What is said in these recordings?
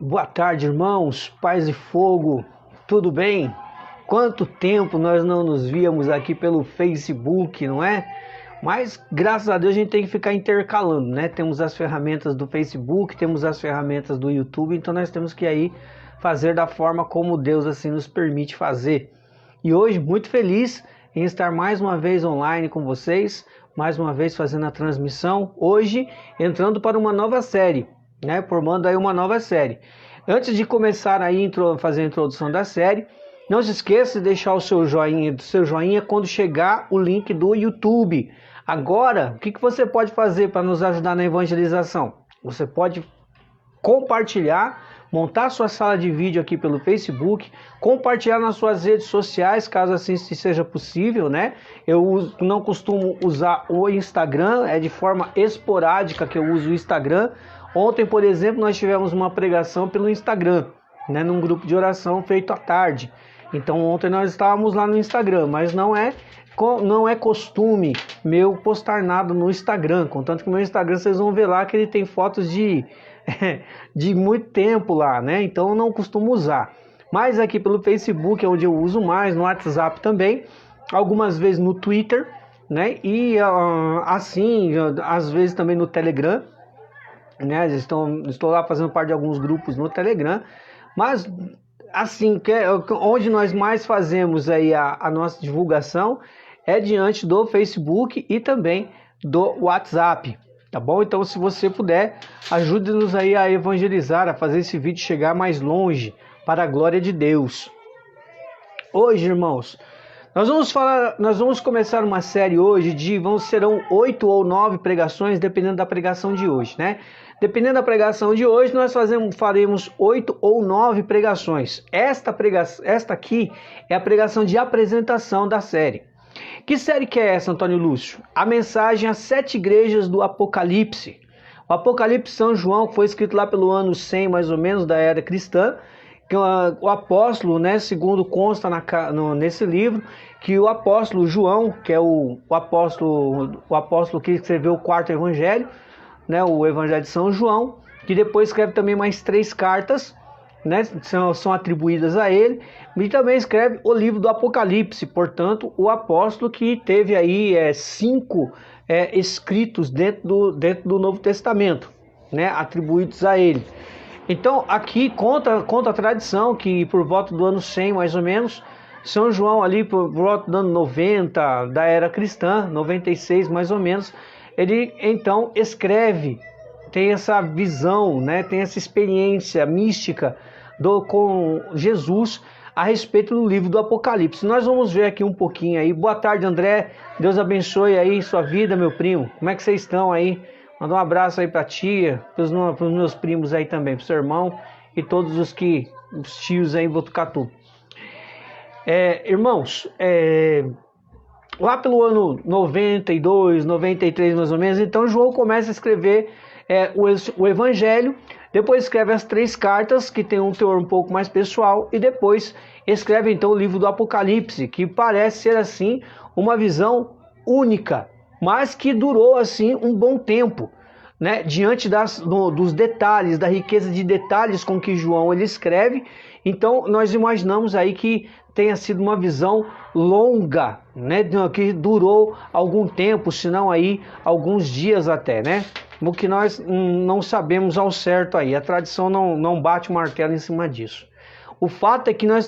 Boa tarde, irmãos, paz e fogo, tudo bem? Quanto tempo nós não nos víamos aqui pelo Facebook, não é? Mas graças a Deus a gente tem que ficar intercalando, né? Temos as ferramentas do Facebook, temos as ferramentas do YouTube, então nós temos que aí fazer da forma como Deus assim nos permite fazer. E hoje muito feliz em estar mais uma vez online com vocês, mais uma vez fazendo a transmissão, hoje entrando para uma nova série, né? Formando aí uma nova série. Antes de começar aí fazer a introdução da série, não se esqueça de deixar o seu joinha quando chegar o link do YouTube. Agora, o que você pode fazer para nos ajudar na evangelização? Você pode compartilhar, montar sua sala de vídeo aqui pelo Facebook, compartilhar nas suas redes sociais, caso assim seja possível, né? Eu não costumo usar o Instagram, é de forma esporádica que eu uso o Instagram. Ontem, por exemplo, nós tivemos uma pregação pelo Instagram, né, num grupo de oração feito à tarde. Então ontem nós estávamos lá no Instagram, mas não é costume meu postar nada no Instagram, contanto que o meu Instagram vocês vão ver lá que ele tem fotos de muito tempo lá, né? Então eu não costumo usar. Mas aqui pelo Facebook é onde eu uso mais, no WhatsApp também, algumas vezes no Twitter, né? E assim, às vezes também no Telegram, né? Estou lá fazendo parte de alguns grupos no Telegram, mas assim, onde nós mais fazemos aí a nossa divulgação é diante do Facebook e também do WhatsApp, tá bom? Então, se você puder, ajude-nos aí a evangelizar, a fazer esse vídeo chegar mais longe, para a glória de Deus. Hoje, irmãos, nós vamos começar uma série hoje serão 8 ou 9 pregações, dependendo da pregação de hoje, né? Dependendo da pregação de hoje, nós faremos 8 ou 9 pregações. Esta aqui é a pregação de apresentação da série. Que série que é essa, Antônio Lúcio? A mensagem às 7 igrejas do Apocalipse. O Apocalipse São João foi escrito lá pelo ano 100, mais ou menos, da era cristã. Que o apóstolo, né, segundo consta nesse livro, que o apóstolo João, que é o apóstolo que escreveu o 4º evangelho, né, o Evangelho de São João, que depois escreve também mais 3 cartas, né, são atribuídas a ele, e também escreve o livro do Apocalipse, portanto, o apóstolo que teve aí 5 escritos dentro do Novo Testamento, né, atribuídos a ele. Então, aqui conta a tradição que por volta do ano 100, mais ou menos, São João ali por volta do ano 90 da era cristã, 96 mais ou menos, ele então escreve, tem essa visão, né, tem essa experiência mística com Jesus a respeito do livro do Apocalipse. Nós vamos ver aqui um pouquinho aí. Boa tarde, André. Deus abençoe aí sua vida, meu primo. Como é que vocês estão aí? Manda um abraço aí pra tia, pros meus primos aí também, pro seu irmão e todos os tios aí em Botucatu. Irmãos, lá pelo ano 92, 93 mais ou menos, então João começa a escrever o Evangelho, depois escreve as 3 cartas, que tem um teor um pouco mais pessoal, e depois escreve então o livro do Apocalipse, que parece ser assim uma visão única, mas que durou assim um bom tempo, né? Diante dos detalhes, da riqueza de detalhes com que João ele escreve, então nós imaginamos aí que tenha sido uma visão longa, né? Que durou algum tempo, se não aí alguns dias até, né? O que nós não sabemos ao certo aí, a tradição não bate o martelo em cima disso. O fato é que nós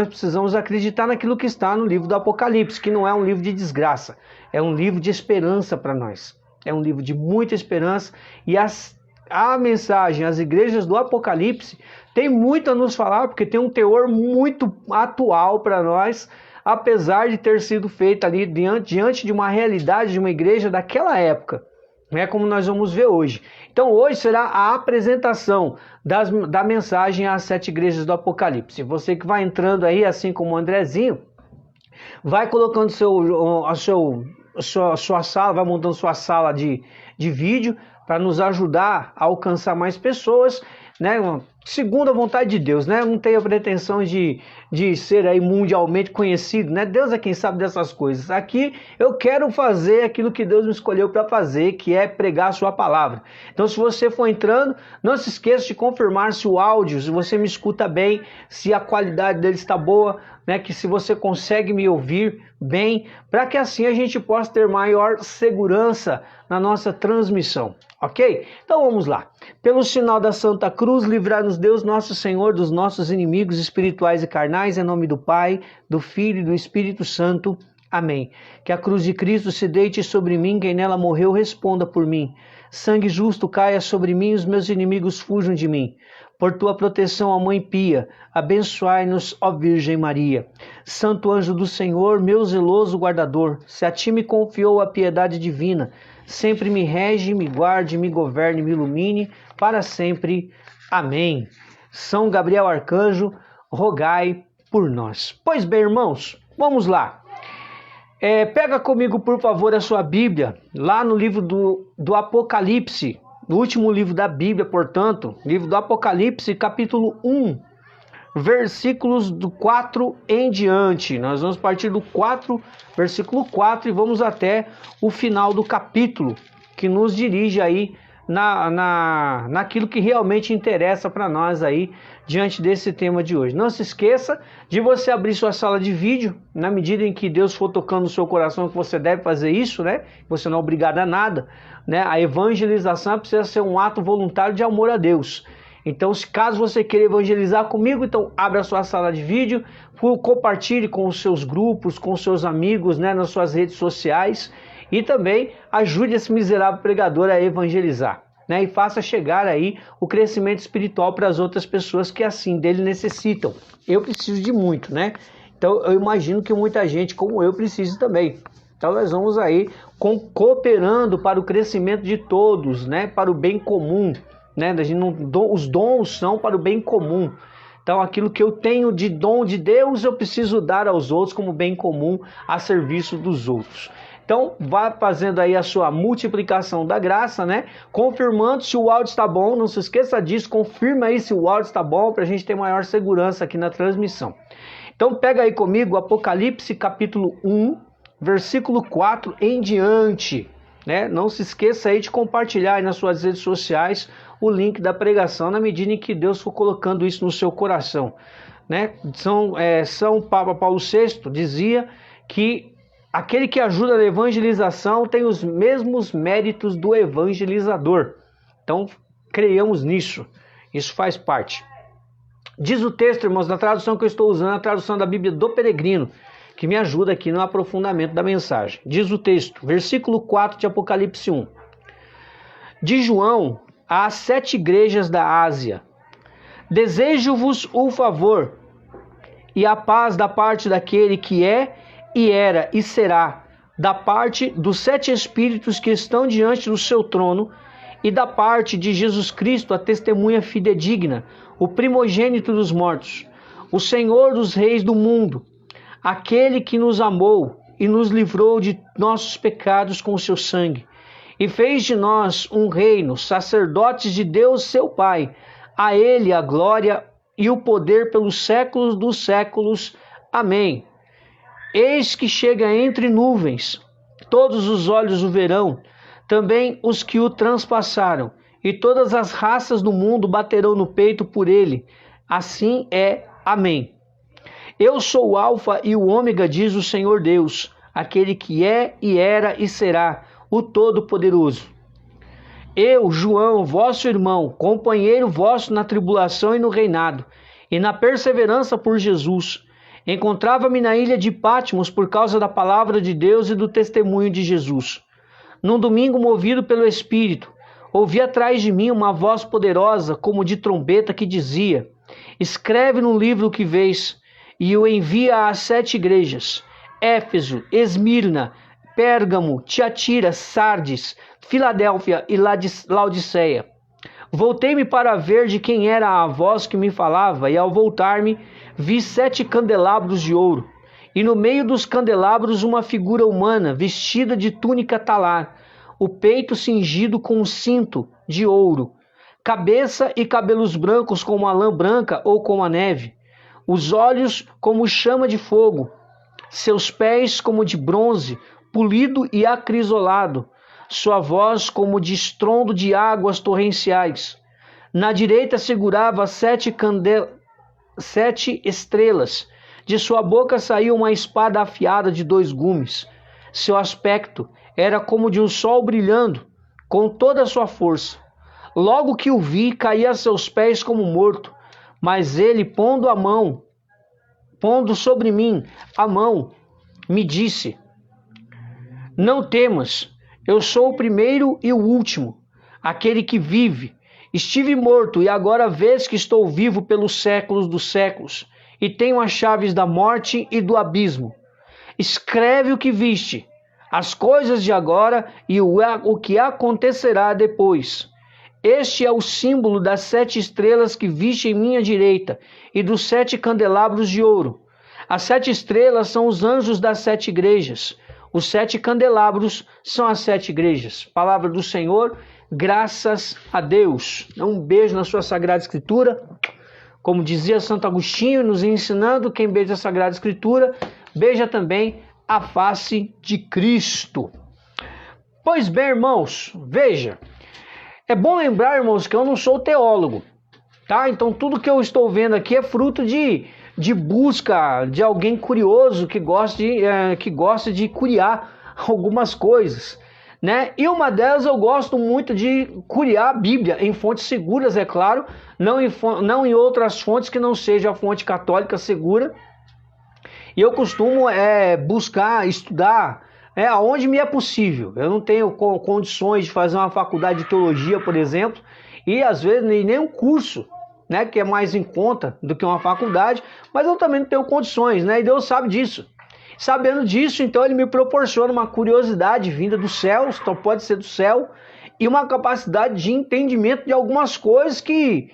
precisamos acreditar naquilo que está no livro do Apocalipse, que não é um livro de desgraça, é um livro de esperança para nós. É um livro de muita esperança e a mensagem às igrejas do Apocalipse tem muito a nos falar, porque tem um teor muito atual para nós, apesar de ter sido feita ali diante de uma realidade de uma igreja daquela época. É como nós vamos ver hoje. Então hoje será a apresentação da mensagem às 7 igrejas do Apocalipse. Você que vai entrando aí, assim como o Andrezinho, vai colocando sua sala, vai montando sua sala de vídeo para nos ajudar a alcançar mais pessoas. né? Segundo a vontade de Deus, né? Eu não tenho a pretensão de ser aí mundialmente conhecido, né? Deus é quem sabe dessas coisas. Aqui eu quero fazer aquilo que Deus me escolheu para fazer, que é pregar a sua palavra. Então, se você for entrando, não se esqueça de confirmar se o áudio, se você me escuta bem, se a qualidade dele está boa, né? Que se você consegue me ouvir bem, para que assim a gente possa ter maior segurança na nossa transmissão. Ok? Então vamos lá. Pelo sinal da Santa Cruz, livrar-nos Deus nosso Senhor dos nossos inimigos espirituais e carnais, em nome do Pai, do Filho e do Espírito Santo. Amém. Que a cruz de Cristo se deite sobre mim, quem nela morreu responda por mim. Sangue justo caia sobre mim, os meus inimigos fujam de mim. Por tua proteção, ó Mãe Pia, abençoai-nos, ó Virgem Maria. Santo anjo do Senhor, meu zeloso guardador, se a ti me confiou a piedade divina, sempre me rege, me guarde, me governe, me ilumine, para sempre. Amém. São Gabriel Arcanjo, rogai por nós. Pois bem, irmãos, vamos lá. Pega comigo, por favor, a sua Bíblia, lá no livro do Apocalipse, no último livro da Bíblia, portanto, livro do Apocalipse, capítulo 1, versículos do 4 em diante. Nós vamos partir do 4, versículo 4 e vamos até o final do capítulo, que nos dirige aí naquilo que realmente interessa para nós aí, diante desse tema de hoje. Não se esqueça de você abrir sua sala de vídeo, na medida em que Deus for tocando no seu coração que você deve fazer isso, né? Você não é obrigado a nada, né? A evangelização precisa ser um ato voluntário de amor a Deus. Então, caso você queira evangelizar comigo, então abra a sua sala de vídeo, compartilhe com os seus grupos, com os seus amigos, né, nas suas redes sociais e também ajude esse miserável pregador a evangelizar, né, e faça chegar aí o crescimento espiritual para as outras pessoas que assim dele necessitam. Eu preciso de muito, né? Então, eu imagino que muita gente como eu precise também. Então, nós vamos aí cooperando para o crescimento de todos, né, para o bem comum. Né? Os dons são para o bem comum. Então, aquilo que eu tenho de dom de Deus, eu preciso dar aos outros como bem comum a serviço dos outros. Então, vá fazendo aí a sua multiplicação da graça, né? Confirmando se o áudio está bom. Não se esqueça disso, confirma aí se o áudio está bom para a gente ter maior segurança aqui na transmissão. Então, pega aí comigo Apocalipse capítulo 1, versículo 4 em diante. Né? Não se esqueça aí de compartilhar aí nas suas redes sociais o link da pregação, na medida em que Deus for colocando isso no seu coração. Né? São Papa Paulo VI dizia que aquele que ajuda na evangelização tem os mesmos méritos do evangelizador. Então, creiamos nisso. Isso faz parte. Diz o texto, irmãos, na tradução que eu estou usando, a tradução da Bíblia do Peregrino, que me ajuda aqui no aprofundamento da mensagem. Diz o texto, versículo 4 de Apocalipse 1. De João às 7 igrejas da Ásia. Desejo-vos o favor e a paz da parte daquele que é e era e será, da parte dos 7 Espíritos que estão diante do seu trono e da parte de Jesus Cristo, a testemunha fidedigna, o primogênito dos mortos, o Senhor dos reis do mundo, aquele que nos amou e nos livrou de nossos pecados com o seu sangue, e fez de nós um reino, sacerdotes de Deus seu Pai. A ele a glória e o poder pelos séculos dos séculos. Amém. Eis que chega entre nuvens, todos os olhos o verão, também os que o transpassaram, e todas as raças do mundo baterão no peito por ele. Assim é. Amém. Eu sou o Alfa e o Ômega, diz o Senhor Deus, aquele que é e era e será, o Todo-Poderoso. Eu, João, vosso irmão, companheiro vosso na tribulação e no reinado, e na perseverança por Jesus, encontrava-me na ilha de Patmos por causa da palavra de Deus e do testemunho de Jesus. Num domingo movido pelo Espírito, ouvi atrás de mim uma voz poderosa, como de trombeta, que dizia: escreve no livro o que vês, e o envia às 7 igrejas: Éfeso, Esmirna, Pérgamo, Tiatira, Sardes, Filadélfia e Laodiceia. Voltei-me para ver de quem era a voz que me falava, e ao voltar-me, vi 7 candelabros de ouro, e no meio dos candelabros uma figura humana, vestida de túnica talar, o peito cingido com um cinto de ouro. cabeça e cabelos brancos como a lã branca ou como a neve, os olhos como chama de fogo, seus pés como de bronze, polido e acrisolado, sua voz como de estrondo de águas torrenciais. Na direita segurava 7 estrelas. De sua boca saiu uma espada afiada de 2 gumes. Seu aspecto era como de um sol brilhando, com toda a sua força. Logo que o vi, caí a seus pés como morto. Mas ele, pondo sobre mim a mão, me disse: não temas, eu sou o primeiro e o último, aquele que vive. Estive morto e agora vês que estou vivo pelos séculos dos séculos, e tenho as chaves da morte e do abismo. Escreve o que viste, as coisas de agora e o que acontecerá depois. Este é o símbolo das 7 estrelas que viste em minha direita e dos 7 candelabros de ouro. As 7 estrelas são os anjos das 7 igrejas. Os 7 candelabros são as 7 igrejas. Palavra do Senhor, graças a Deus. Um beijo na sua Sagrada Escritura. Como dizia Santo Agostinho, nos ensinando, quem beija a Sagrada Escritura, beija também a face de Cristo. Pois bem, irmãos, veja, é bom lembrar, irmãos, que eu não sou teólogo, tá? Então tudo que eu estou vendo aqui é fruto de busca de alguém curioso que gosta de curiar algumas coisas, né? E uma delas eu gosto muito de curiar a Bíblia em fontes seguras, é claro, não em outras fontes que não seja a fonte católica segura. E eu costumo buscar, estudar aonde me é possível. Eu não tenho condições de fazer uma faculdade de teologia, por exemplo, e às vezes nem um curso, né, que é mais em conta do que uma faculdade, mas eu também não tenho condições, né? E Deus sabe disso. Sabendo disso, então ele me proporciona uma curiosidade vinda do céu, então pode ser do céu, e uma capacidade de entendimento de algumas coisas que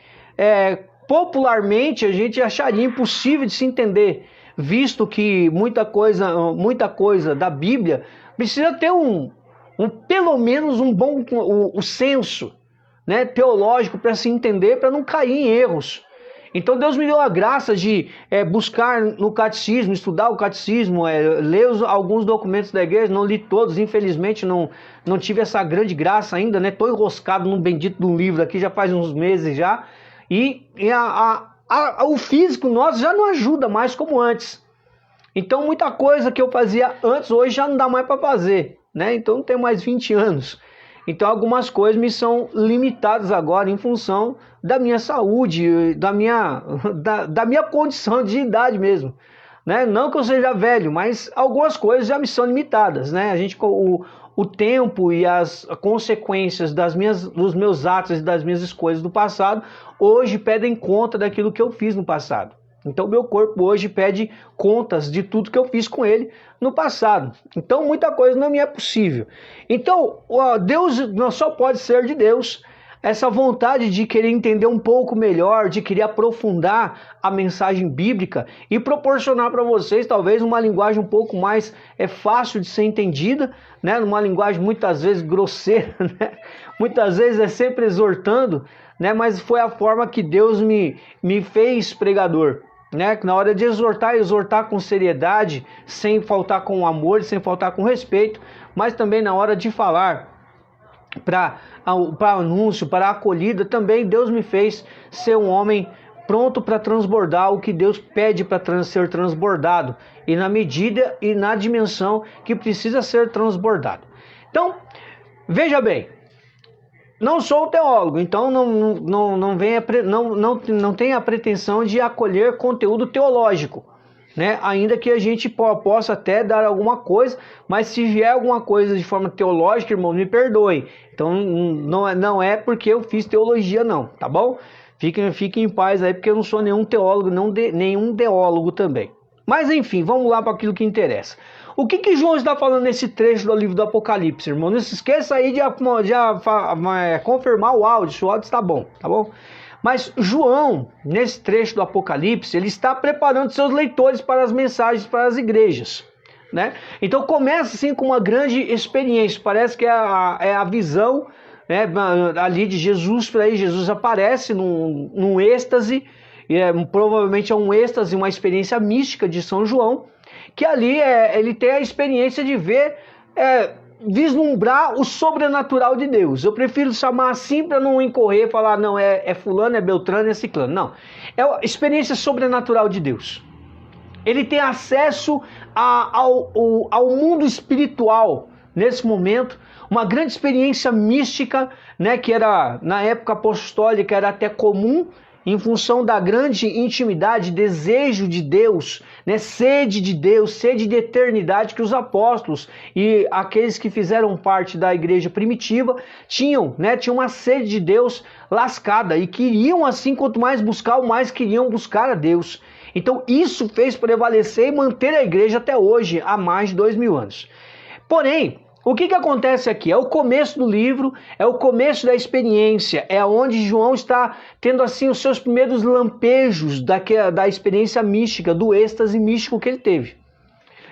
popularmente a gente acharia impossível de se entender, visto que muita coisa da Bíblia precisa ter pelo menos um bom senso, né, teológico para se entender, para não cair em erros. Então Deus me deu a graça de buscar no catecismo, estudar o catecismo, ler alguns documentos da igreja. Não li todos, infelizmente não tive essa grande graça ainda, né? Estou enroscado num bendito de um livro aqui já faz uns meses já, e o físico nosso já não ajuda mais como antes. Então muita coisa que eu fazia antes, hoje já não dá mais para fazer, né? Então não tenho mais 20 anos. Então algumas coisas me são limitadas agora em função da minha saúde, da minha condição de idade mesmo, né? Não que eu seja velho, mas algumas coisas já me são limitadas, né? O tempo e as consequências dos meus atos e das minhas escolhas do passado hoje pedem conta daquilo que eu fiz no passado. Então meu corpo hoje pede contas de tudo que eu fiz com ele no passado. Então muita coisa não me é possível. Então Deus não só pode ser de Deus. Essa vontade de querer entender um pouco melhor, de querer aprofundar a mensagem bíblica e proporcionar para vocês talvez uma linguagem um pouco mais fácil de ser entendida, né? Uma linguagem muitas vezes grosseira, né? Muitas vezes é sempre exortando, né? Mas foi a forma que Deus me fez pregador, né? Na hora de exortar com seriedade, sem faltar com amor, sem faltar com respeito, mas também na hora de falar para anúncio, para acolhida, também Deus me fez ser um homem pronto para transbordar o que Deus pede para ser transbordado, e na medida e na dimensão que precisa ser transbordado. Então, veja bem, não sou teólogo, então não tenho a pretensão de acolher conteúdo teológico, né? Ainda que a gente possa até dar alguma coisa, mas se vier alguma coisa de forma teológica, irmão, me perdoe. Então não é porque eu fiz teologia não, tá bom? Fiquem em paz aí, porque eu não sou nenhum teólogo, nenhum teólogo também. Mas enfim, vamos lá para aquilo que interessa. O que João está falando nesse trecho do livro do Apocalipse, irmão? Não se esqueça aí de confirmar o áudio, se o áudio está bom, tá bom? Mas João, nesse trecho do Apocalipse, ele está preparando seus leitores para as mensagens para as igrejas, né? Então começa assim com uma grande experiência, parece que é a visão né, ali de Jesus para aí. Jesus aparece num êxtase, provavelmente é um êxtase, uma experiência mística de São João, que ali ele tem a experiência de ver, vislumbrar o sobrenatural de Deus. Eu prefiro chamar assim para não incorrer e falar, não, é fulano, é beltrano, é ciclano. Não, é a experiência sobrenatural de Deus. Ele tem acesso ao mundo espiritual nesse momento, uma grande experiência mística, né, que era, na época apostólica, era até comum, em função da grande intimidade, desejo de Deus, né, sede de Deus, sede de eternidade que os apóstolos e aqueles que fizeram parte da igreja primitiva tinham, né, tinham uma sede de Deus lascada e queriam assim, quanto mais buscar, mais queriam buscar a Deus. Então isso fez prevalecer e manter a igreja até hoje, há mais de 2000 anos. Porém, o que acontece aqui? É o começo do livro, é o começo da experiência, é onde João está tendo assim os seus primeiros lampejos da experiência mística, do êxtase místico que ele teve.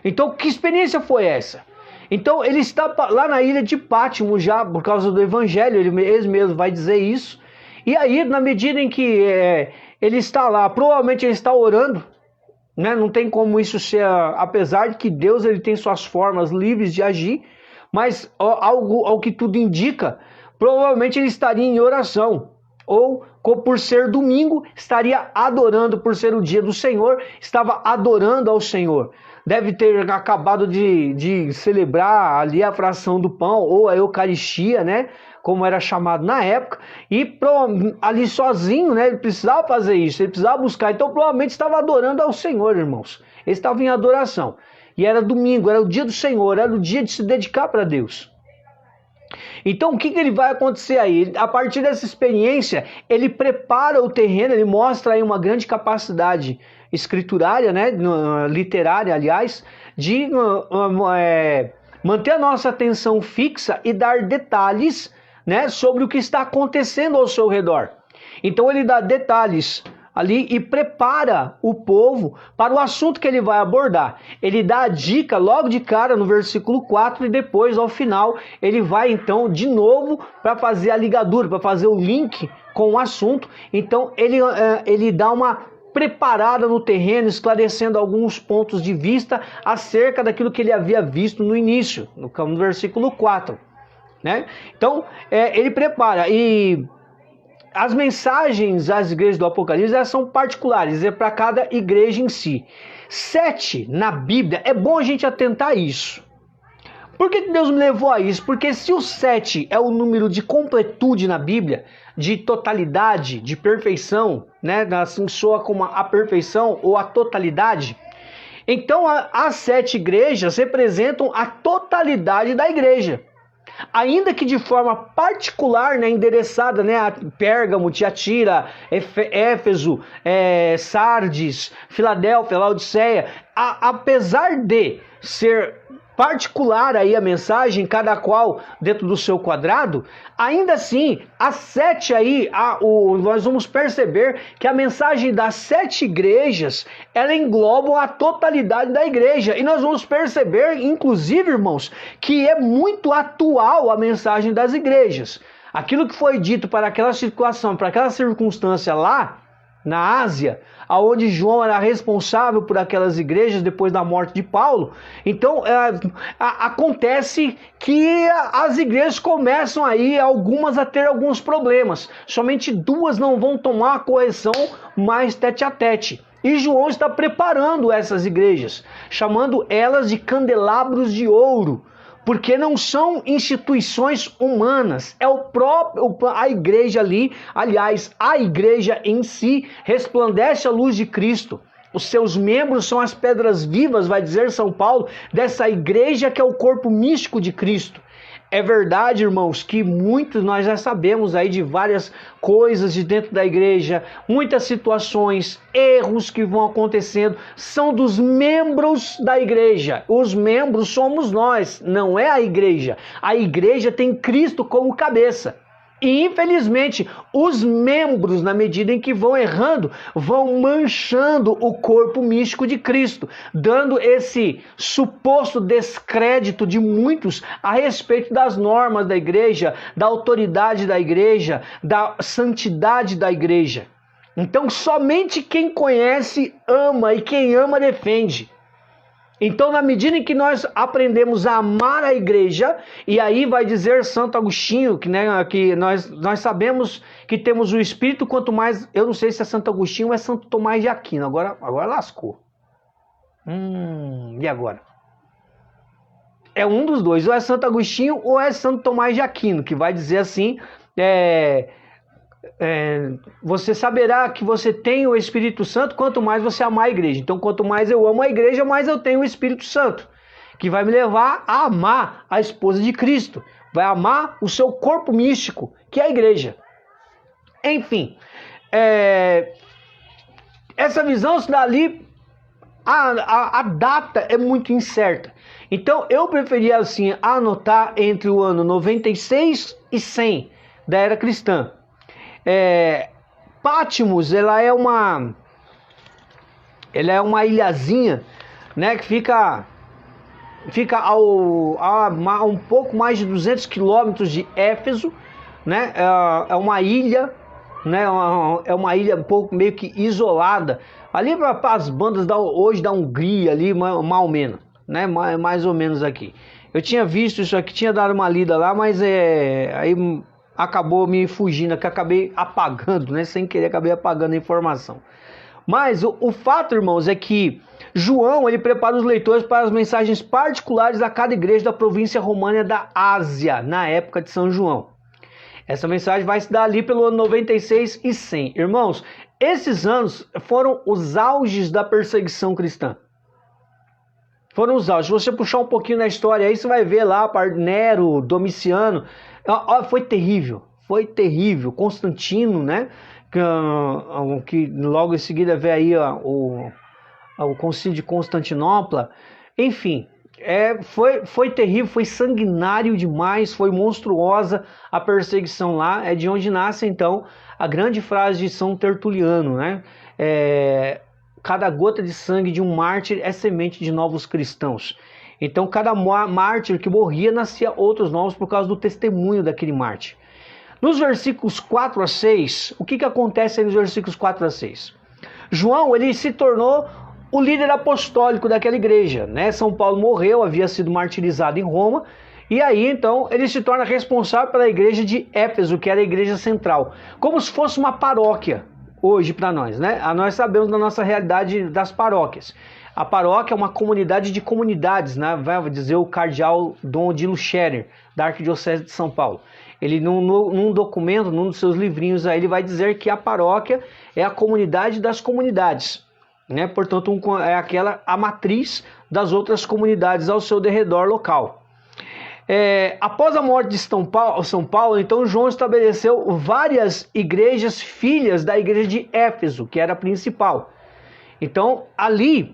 Então, que experiência foi essa? Então, ele está lá na ilha de Patmos já, por causa do evangelho, ele mesmo vai dizer isso. E aí, na medida em que ele está lá, provavelmente ele está orando, né? Não tem como isso ser, apesar de que Deus ele tem suas formas livres de agir, mas ao que tudo indica, provavelmente ele estaria em oração, ou por ser domingo, estaria adorando, por ser o dia do Senhor, estava adorando ao Senhor. Deve ter acabado de celebrar ali a fração do pão, ou a Eucaristia, né, como era chamado na época, e ali sozinho, né, ele precisava fazer isso, ele precisava buscar, então provavelmente estava adorando ao Senhor, irmãos. Ele estava em adoração. E era domingo, era o dia do Senhor, era o dia de se dedicar para Deus. Então o que ele vai acontecer aí? A partir dessa experiência, ele prepara o terreno, ele mostra aí uma grande capacidade escriturária, né, literária, aliás, de manter a nossa atenção fixa e dar detalhes, né, sobre o que está acontecendo ao seu redor. Então ele dá detalhes ali e prepara o povo para o assunto que ele vai abordar. Ele dá a dica logo de cara no versículo 4 e depois ao final ele vai então de novo para fazer a ligadura, para fazer o link com o assunto. Então ele dá uma preparada no terreno, esclarecendo alguns pontos de vista acerca daquilo que ele havia visto no início, no versículo 4, né? Então ele prepara, e as mensagens às igrejas do Apocalipse, elas são particulares, é para cada igreja em si. 7 na Bíblia, é bom a gente atentar a isso. Por que Deus me levou a isso? Porque se o 7 é o número de completude na Bíblia, de totalidade, de perfeição, né, assim soa como a perfeição ou a totalidade, então as 7 igrejas representam a totalidade da igreja. Ainda que de forma particular, né, endereçada, né, a Pérgamo, Tiatira, Éfeso, Sardes, Filadélfia, Laodiceia, apesar de ser particular aí a mensagem, cada qual dentro do seu quadrado, ainda assim, as 7 aí, nós vamos perceber que a mensagem das 7 igrejas, ela engloba a totalidade da igreja, e nós vamos perceber, inclusive, irmãos, que é muito atual a mensagem das igrejas. Aquilo que foi dito para aquela situação, para aquela circunstância lá, na Ásia, aonde João era responsável por aquelas igrejas depois da morte de Paulo. Então acontece que as igrejas começam aí, algumas a ter alguns problemas. Somente 2 não vão tomar a correção mais tete a tete. E João está preparando essas igrejas, chamando elas de candelabros de ouro, porque não são instituições humanas, é a igreja ali, aliás, a igreja em si resplandece a luz de Cristo. Os seus membros são as pedras vivas, vai dizer São Paulo, dessa igreja que é o corpo místico de Cristo. É verdade, irmãos, que muitos nós já sabemos aí de várias coisas de dentro da igreja, muitas situações, erros que vão acontecendo, são dos membros da igreja. Os membros somos nós, não é a igreja. A igreja tem Cristo como cabeça. E infelizmente, os membros, na medida em que vão errando, vão manchando o corpo místico de Cristo, dando esse suposto descrédito de muitos a respeito das normas da igreja, da autoridade da igreja, da santidade da igreja. Então, somente quem conhece ama e quem ama defende. Então, na medida em que nós aprendemos a amar a igreja, e aí vai dizer Santo Agostinho, que nós sabemos que temos o Espírito, quanto mais, eu não sei se é Santo Agostinho ou é Santo Tomás de Aquino, agora lascou. E agora? É um dos dois, ou é Santo Agostinho ou é Santo Tomás de Aquino, que vai dizer assim, você saberá que você tem o Espírito Santo quanto mais você amar a igreja. Então, quanto mais eu amo a igreja, mais eu tenho o Espírito Santo, que vai me levar a amar a esposa de Cristo, vai amar o seu corpo místico, que é a igreja. Enfim, essa visão se dá ali, a data é muito incerta. Então, eu preferia assim anotar entre o ano 96 e 100 da era cristã. Patmos, ela é uma ilhazinha, né, que fica a um pouco mais de 200 quilômetros de Éfeso, né? É uma ilha, né? É uma ilha um pouco meio que isolada ali para as bandas hoje da Hungria ali, mal menos, né? Mais ou menos aqui. Eu tinha visto isso aqui, tinha dado uma lida lá, mas aí acabou me fugindo, que acabei apagando, né? Sem querer, acabei apagando a informação. Mas o fato, irmãos, é que João, ele prepara os leitores para as mensagens particulares a cada igreja da província romana da Ásia, na época de São João. Essa mensagem vai se dar ali pelo ano 96 e 100. Irmãos, esses anos foram os auges da perseguição cristã. Foram os auges. Se você puxar um pouquinho na história aí, você vai ver lá, Nero, Domiciano. Foi terrível. Constantino, né? Que logo em seguida vê aí o concílio de Constantinopla. Enfim, foi terrível, foi sanguinário demais, foi monstruosa a perseguição lá. É de onde nasce então a grande frase de São Tertuliano, né? Cada gota de sangue de um mártir é semente de novos cristãos. Então, cada mártir que morria, nascia outros novos por causa do testemunho daquele mártir. Nos versículos 4 a 6, o que acontece aí nos versículos 4 a 6? João, ele se tornou o líder apostólico daquela igreja, né? São Paulo morreu, havia sido martirizado em Roma, e aí, então, ele se torna responsável pela igreja de Éfeso, que era a igreja central, como se fosse uma paróquia hoje para nós, né? Nós sabemos da nossa realidade das paróquias. A paróquia é uma comunidade de comunidades, né? Vai dizer o cardeal Dom Odilo Scherer, da Arquidiocese de São Paulo. Ele, num documento, num dos seus livrinhos, aí, ele vai dizer que a paróquia é a comunidade das comunidades, né? Portanto, é a matriz das outras comunidades ao seu derredor local. Após a morte de São Paulo, então João estabeleceu várias igrejas filhas da igreja de Éfeso, que era a principal. Então, ali,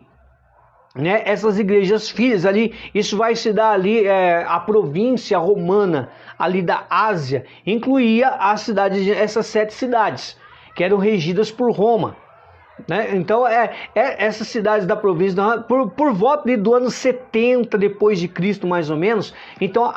né, essas igrejas filhas ali, isso vai se dar ali, a província romana ali da Ásia, incluía essas 7 cidades, que eram regidas por Roma. Né? Então, essas cidades da província, por volta do ano 70 depois de Cristo, mais ou menos, então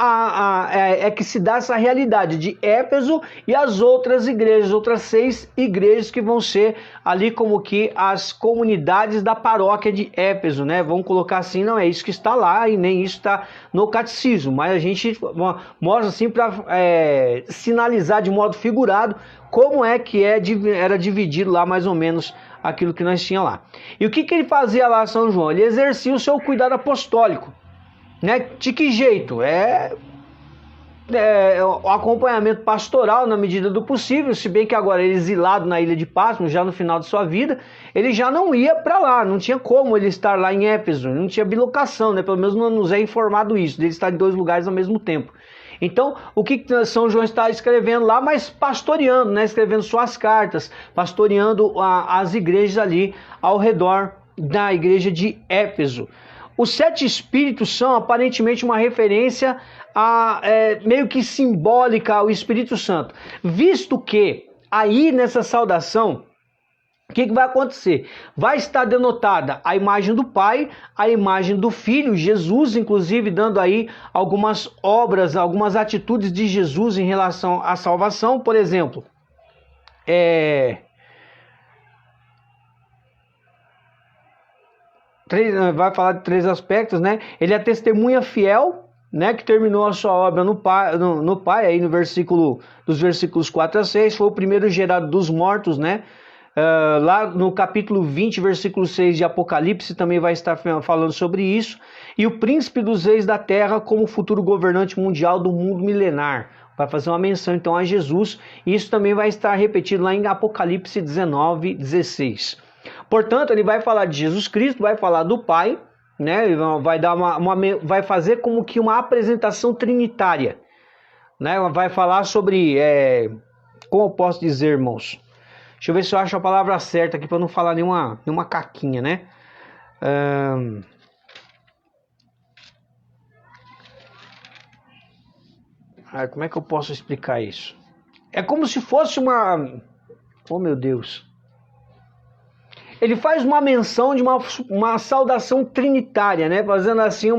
que se dá essa realidade de Éfeso e as outras igrejas, outras 6 igrejas que vão ser ali como que as comunidades da paróquia de Éfeso, né? Vamos colocar assim, não é isso que está lá e nem isso está no catecismo, mas a gente mostra assim para sinalizar de modo figurado como é que era dividido lá mais ou menos aquilo que nós tínhamos lá. E o que ele fazia lá, São João? Ele exercia o seu cuidado apostólico, né? De que jeito? O acompanhamento pastoral na medida do possível, se bem que agora ele exilado na ilha de Patmos, já no final de sua vida, ele já não ia para lá, não tinha como ele estar lá em Éfeso, não tinha bilocação, né? Pelo menos não nos é informado isso, dele estar em 2 lugares ao mesmo tempo. Então, o que São João está escrevendo lá, mas pastoreando, né? Escrevendo suas cartas, pastoreando as igrejas ali ao redor da igreja de Éfeso. Os 7 espíritos são aparentemente uma referência meio que simbólica ao Espírito Santo, visto que aí nessa saudação, o que vai acontecer? Vai estar denotada a imagem do Pai, a imagem do Filho, Jesus, inclusive dando aí algumas obras, algumas atitudes de Jesus em relação à salvação. Por exemplo, vai falar de 3 aspectos, né? Ele é testemunha fiel, né, que terminou a sua obra no Pai, aí no dos versículos 4 a 6, foi o primeiro gerado dos mortos, né? Lá no capítulo 20, versículo 6 de Apocalipse, também vai estar falando sobre isso. E o príncipe dos reis da terra como futuro governante mundial do mundo milenar. Vai fazer uma menção então a Jesus. E isso também vai estar repetido lá em Apocalipse 19, 16. Portanto, ele vai falar de Jesus Cristo, vai falar do Pai, né? Vai dar vai fazer como que uma apresentação trinitária, né? Vai falar sobre, como eu posso dizer, irmãos? Deixa eu ver se eu acho a palavra certa aqui para não falar nenhuma caquinha, né? Como é que eu posso explicar isso? É como se fosse uma... Oh, meu Deus! Ele faz uma menção de uma saudação trinitária, né? Fazendo assim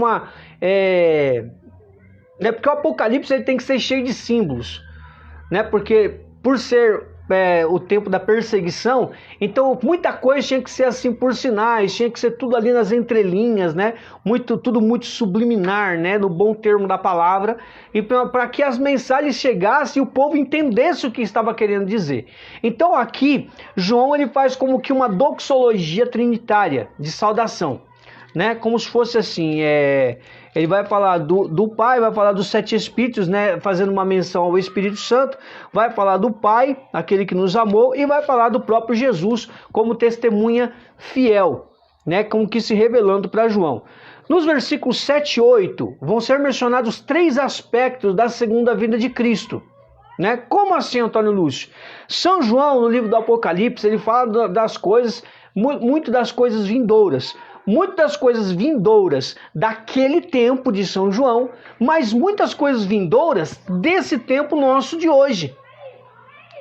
né? Porque o Apocalipse ele tem que ser cheio de símbolos, né? Porque por ser o tempo da perseguição, então muita coisa tinha que ser assim por sinais, tinha que ser tudo ali nas entrelinhas, né? Tudo muito subliminar, né? No bom termo da palavra, e para que as mensagens chegassem e o povo entendesse o que estava querendo dizer. Então aqui, João ele faz como que uma doxologia trinitária de saudação, né? Como se fosse assim, ele vai falar do Pai, vai falar dos 7 Espíritos, né? Fazendo uma menção ao Espírito Santo, vai falar do Pai, aquele que nos amou, e vai falar do próprio Jesus como testemunha fiel, né? Como que se revelando para João. Nos versículos 7 e 8 vão ser mencionados 3 aspectos da segunda vinda de Cristo, né? Como assim, Antônio Lúcio? São João, no livro do Apocalipse, ele fala das coisas, muito das coisas vindouras. Muitas coisas vindouras daquele tempo de São João, mas muitas coisas vindouras desse tempo nosso de hoje.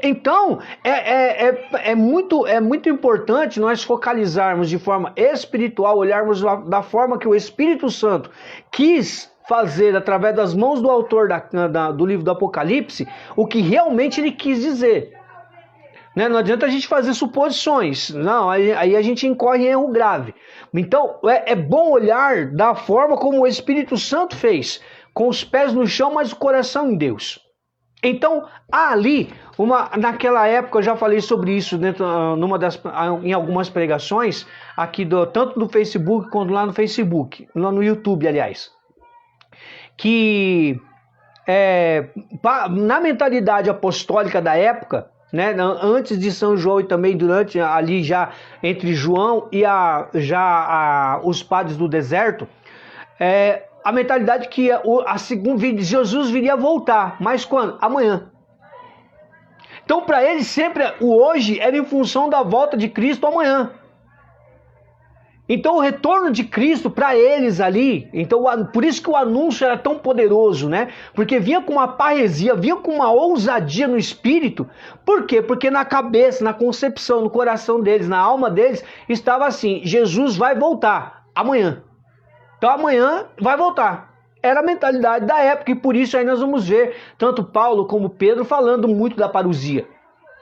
Então, é muito importante nós focalizarmos de forma espiritual, olharmos da forma que o Espírito Santo quis fazer através das mãos do autor do livro do Apocalipse, o que realmente ele quis dizer. Né? Não adianta a gente fazer suposições, não, aí a gente incorre em erro grave. Então é bom olhar da forma como o Espírito Santo fez, com os pés no chão, mas o coração em Deus. Então ali, naquela época eu já falei sobre isso em algumas pregações, aqui tanto no Facebook quanto lá no YouTube, aliás, que na mentalidade apostólica da época, né, antes de São João e também durante ali já entre João e os padres do deserto, a mentalidade que a segunda Jesus viria voltar, mas quando? Amanhã. Então para eles sempre o hoje era em função da volta de Cristo amanhã. Então o retorno de Cristo para eles ali, então por isso que o anúncio era tão poderoso, né? Porque vinha com uma parresia, vinha com uma ousadia no espírito. Por quê? Porque na cabeça, na concepção, no coração deles, na alma deles, estava assim: Jesus vai voltar amanhã. Então amanhã vai voltar. Era a mentalidade da época e por isso aí nós vamos ver tanto Paulo como Pedro falando muito da parousia,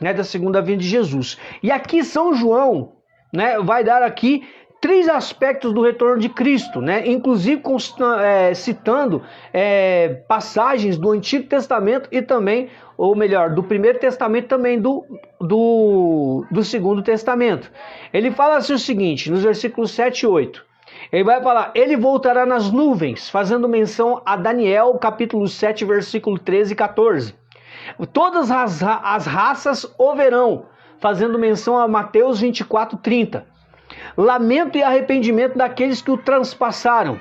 né? Da segunda vinda de Jesus. E aqui São João, né? Vai dar aqui 3 aspectos do retorno de Cristo, né? Inclusive citando passagens do Antigo Testamento e também, ou melhor, do Primeiro Testamento e também do Segundo Testamento. Ele fala assim o seguinte, nos versículos 7 e 8. Ele vai falar, ele voltará nas nuvens, fazendo menção a Daniel, capítulo 7, versículo 13 e 14. Todas as raças o verão, fazendo menção a Mateus 24, 30. Lamento e arrependimento daqueles que o transpassaram.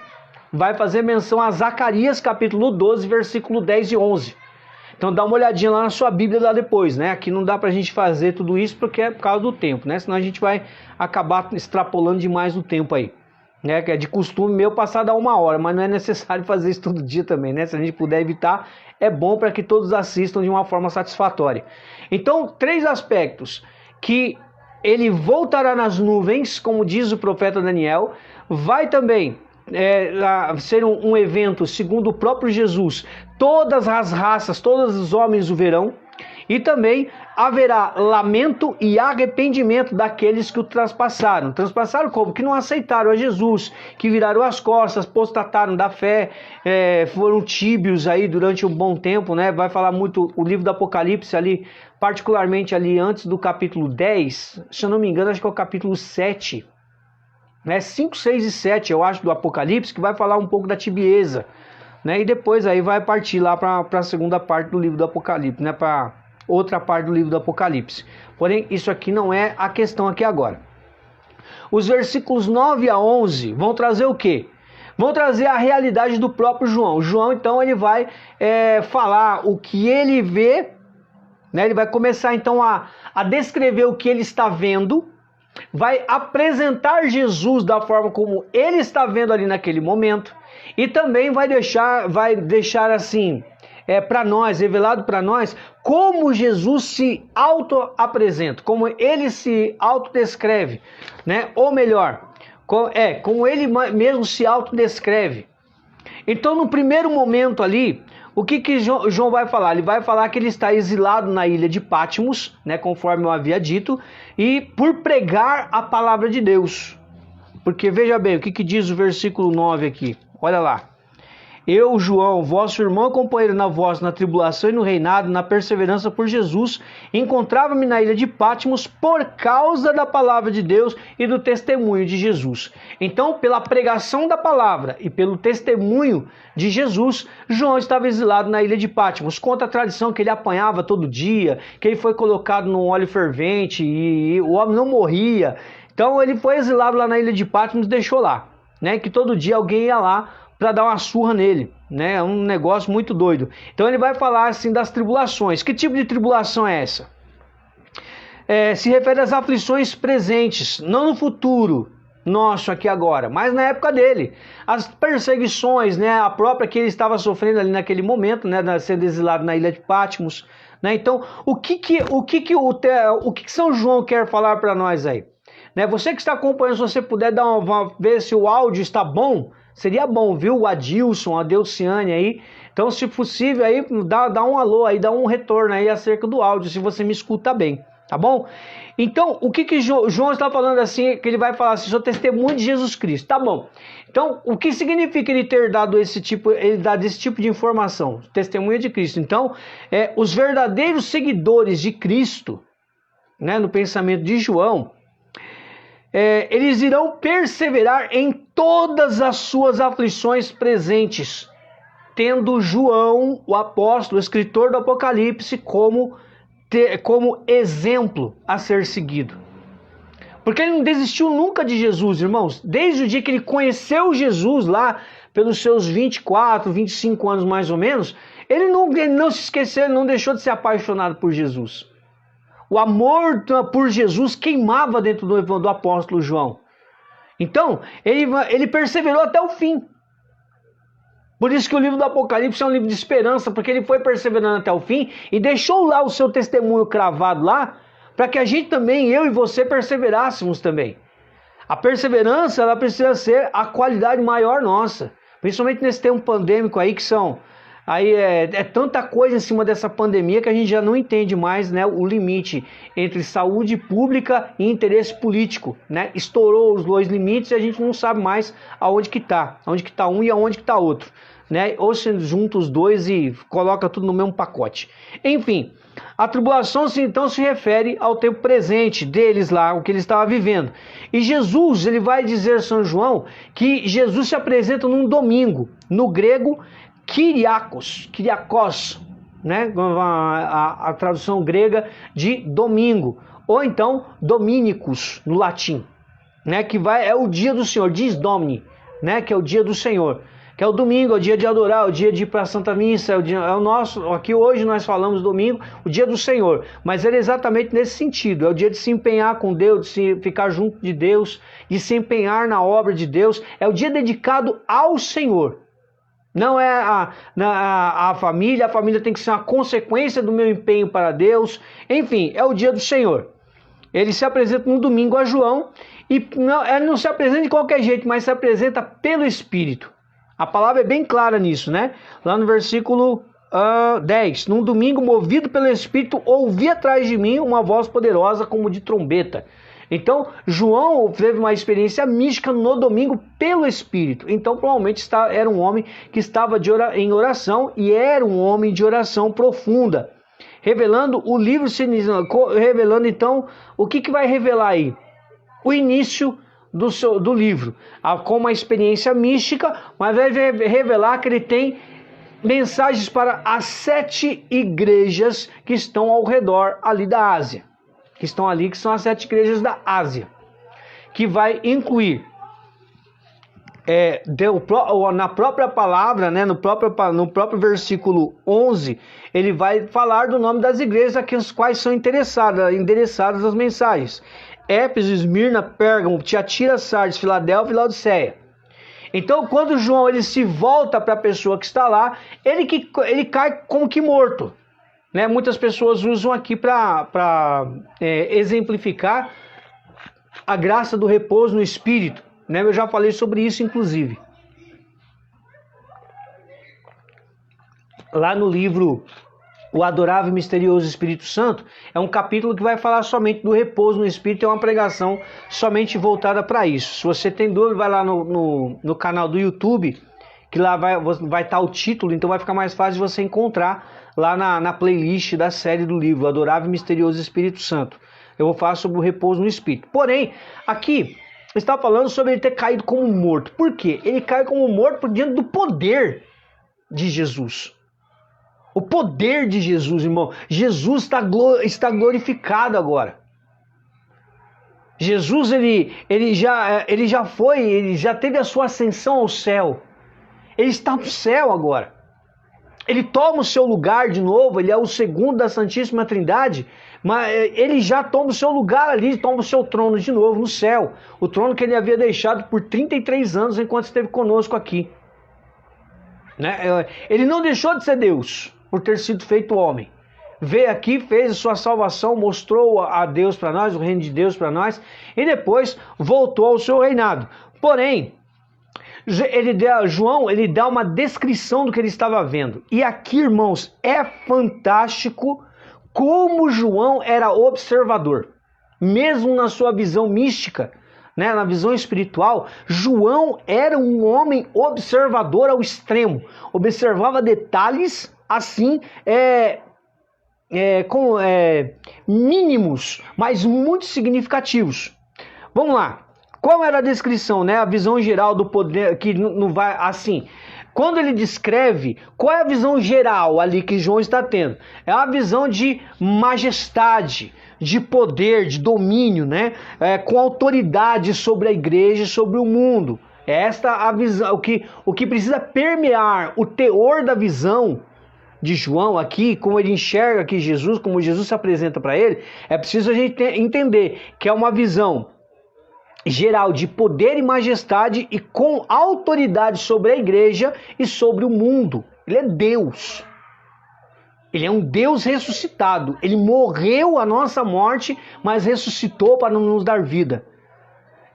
Vai fazer menção a Zacarias, capítulo 12, versículo 10 e 11. Então dá uma olhadinha lá na sua Bíblia lá depois, né? Aqui não dá pra gente fazer tudo isso porque é por causa do tempo, né? Senão a gente vai acabar extrapolando demais o tempo aí, né? Que é de costume meu passar da 1 hora, mas não é necessário fazer isso todo dia também, né? Se a gente puder evitar, é bom para que todos assistam de uma forma satisfatória. Então, 3 aspectos: que ele voltará nas nuvens, como diz o profeta Daniel, vai também ser um evento, segundo o próprio Jesus, todas as raças, todos os homens o verão, e também haverá lamento e arrependimento daqueles que o traspassaram. Traspassaram como? Que não aceitaram a Jesus, que viraram as costas, apostataram da fé, foram tíbios aí durante um bom tempo, né? Vai falar muito o livro do Apocalipse ali, particularmente ali antes do capítulo 10, se eu não me engano, acho que é o capítulo 7, né? 5, 6 e 7, eu acho, do Apocalipse, que vai falar um pouco da tibieza, né? E depois aí vai partir lá para a segunda parte do livro do Apocalipse, né? Para outra parte do livro do Apocalipse. Porém, isso aqui não é a questão aqui agora. Os versículos 9 a 11 vão trazer o quê? Vão trazer a realidade do próprio João. João, então, ele vai falar o que ele vê, né? Ele vai começar, então, a descrever o que ele está vendo, vai apresentar Jesus da forma como ele está vendo ali naquele momento, e também vai deixar assim, para nós, revelado para nós, como Jesus se auto-apresenta, como ele se autodescreve, né? Ou melhor, como ele mesmo se autodescreve. Então, no primeiro momento ali, o que João vai falar? Ele vai falar que ele está exilado na ilha de Patmos, né, conforme eu havia dito, e por pregar a palavra de Deus. Porque veja bem, o que diz o versículo 9 aqui? Olha lá. Eu, João, vosso irmão companheiro na tribulação e no reinado, na perseverança por Jesus, encontrava-me na ilha de Patmos por causa da palavra de Deus e do testemunho de Jesus. Então, pela pregação da palavra e pelo testemunho de Jesus, João estava exilado na ilha de Patmos. Conta a tradição que ele apanhava todo dia, que ele foi colocado num óleo fervente e o homem não morria. Então, ele foi exilado lá na ilha de Patmos e deixou lá, né? Que todo dia alguém ia lá para dar uma surra nele, né? É um negócio muito doido. Então ele vai falar assim das tribulações. Que tipo de tribulação é essa? Se refere às aflições presentes, não no futuro nosso aqui agora, mas na época dele. As perseguições, né? A própria que ele estava sofrendo ali naquele momento, né? Sendo exilado na ilha de Patmos, né? Então, o que São João quer falar para nós aí? Né? Você que está acompanhando, se você puder ver se o áudio está bom, seria bom, viu? O Adilson, a Delciane aí. Então, se possível, aí dá um alô aí, dá um retorno aí acerca do áudio, se você me escuta bem, tá bom? Então, o que João está falando assim, que ele vai falar assim, sou testemunho de Jesus Cristo, tá bom? Então, o que significa ele ter dado esse tipo de informação? Testemunha de Cristo. Então, os verdadeiros seguidores de Cristo, né, no pensamento de João, eles irão perseverar em todas as suas aflições presentes, tendo João, o apóstolo, o escritor do Apocalipse, como exemplo a ser seguido. Porque ele não desistiu nunca de Jesus, irmãos. Desde o dia que ele conheceu Jesus lá, pelos seus 24, 25 anos mais ou menos, ele não se esqueceu, ele não deixou de ser apaixonado por Jesus. O amor por Jesus queimava dentro do apóstolo João. Então, ele perseverou até o fim. Por isso que o livro do Apocalipse é um livro de esperança, porque ele foi perseverando até o fim e deixou lá o seu testemunho cravado lá, para que a gente também, eu e você, perseverássemos também. A perseverança, ela precisa ser a qualidade maior nossa. Principalmente nesse tempo pandêmico aí, que são... Aí é tanta coisa em cima dessa pandemia que a gente já não entende mais, né, o limite entre saúde pública e interesse político, né? Estourou os dois limites e a gente não sabe mais aonde que tá um e aonde que tá outro, né? Ou se junta os dois e coloca tudo no mesmo pacote. Enfim, a tribulação então se refere ao tempo presente deles lá, o que eles estavam vivendo. E Jesus, ele vai dizer, São João, que Jesus se apresenta num domingo, no grego Kyriakos, né? A tradução grega de domingo, ou então Dominicus no latim, né? Que é o dia do Senhor, dies Domini, né? Que é o dia do Senhor, que é o domingo, é o dia de adorar, é o dia de ir para a Santa Missa, é o nosso, aqui hoje nós falamos domingo, o dia do Senhor, mas ele é exatamente nesse sentido, é o dia de se empenhar com Deus, de se ficar junto de Deus, de se empenhar na obra de Deus, é o dia dedicado ao Senhor. Não é a família tem que ser uma consequência do meu empenho para Deus, enfim, é o dia do Senhor. Ele se apresenta no domingo a João, e ele não se apresenta de qualquer jeito, mas se apresenta pelo Espírito. A palavra é bem clara nisso, né? Lá no versículo 10. Num domingo, movido pelo Espírito, ouvi atrás de mim uma voz poderosa como de trombeta. Então, João teve uma experiência mística no domingo pelo Espírito. Então, provavelmente era um homem que estava em oração e era um homem de oração profunda. Revelando o livro, revelando então, o que vai revelar aí? O início do livro, com uma experiência mística, mas vai revelar que ele tem mensagens para as 7 igrejas que estão ao redor ali da Ásia. Que são as 7 igrejas da Ásia. Que vai incluir, na própria palavra, né, no próprio versículo 11, ele vai falar do nome das igrejas a as quais são endereçadas as mensagens. Éfeso, Esmirna, Pérgamo, Tiatira, Sardes, Filadélfia e Laodiceia. Então, quando João ele se volta para a pessoa que está lá, ele cai como que morto. Né? Muitas pessoas usam aqui para exemplificar a graça do repouso no Espírito. Né? Eu já falei sobre isso, inclusive. Lá no livro O Adorável e Misterioso Espírito Santo, é um capítulo que vai falar somente do repouso no Espírito, é uma pregação somente voltada para isso. Se você tem dúvida, vai lá no canal do YouTube, que lá vai estar o título, então vai ficar mais fácil de você encontrar lá na playlist da série do livro, O Adorável e Misterioso Espírito Santo. Eu vou falar sobre o repouso no Espírito. Porém, aqui, está falando sobre ele ter caído como morto. Por quê? Ele cai como morto por diante do poder de Jesus. O poder de Jesus, irmão. Jesus está glorificado agora. Jesus, ele já teve a sua ascensão ao céu. Ele está no céu agora. Ele toma o seu lugar de novo, ele é o segundo da Santíssima Trindade, mas ele já toma o seu lugar ali, toma o seu trono de novo no céu. O trono que ele havia deixado por 33 anos enquanto esteve conosco aqui. Né? Ele não deixou de ser Deus por ter sido feito homem. Veio aqui, fez a sua salvação, mostrou a Deus para nós, o reino de Deus para nós, e depois voltou ao seu reinado. Porém, João, ele dá uma descrição do que ele estava vendo. E aqui, irmãos, é fantástico como João era observador. Mesmo na sua visão mística, né, na visão espiritual, João era um homem observador ao extremo. Observava detalhes assim, mínimos, mas muito significativos. Vamos lá. Qual era a descrição, né? A visão geral do poder, que não vai assim. Quando ele descreve, qual é a visão geral ali que João está tendo? É uma visão de majestade, de poder, de domínio, né? Com autoridade sobre a igreja e sobre o mundo. Esta a visão, o que precisa permear o teor da visão de João aqui, como ele enxerga aqui Jesus, como Jesus se apresenta para ele, é preciso a gente entender que é uma visão geral de poder e majestade e com autoridade sobre a igreja e sobre o mundo. Ele é Deus. Ele é um Deus ressuscitado. Ele morreu a nossa morte, mas ressuscitou para nos dar vida.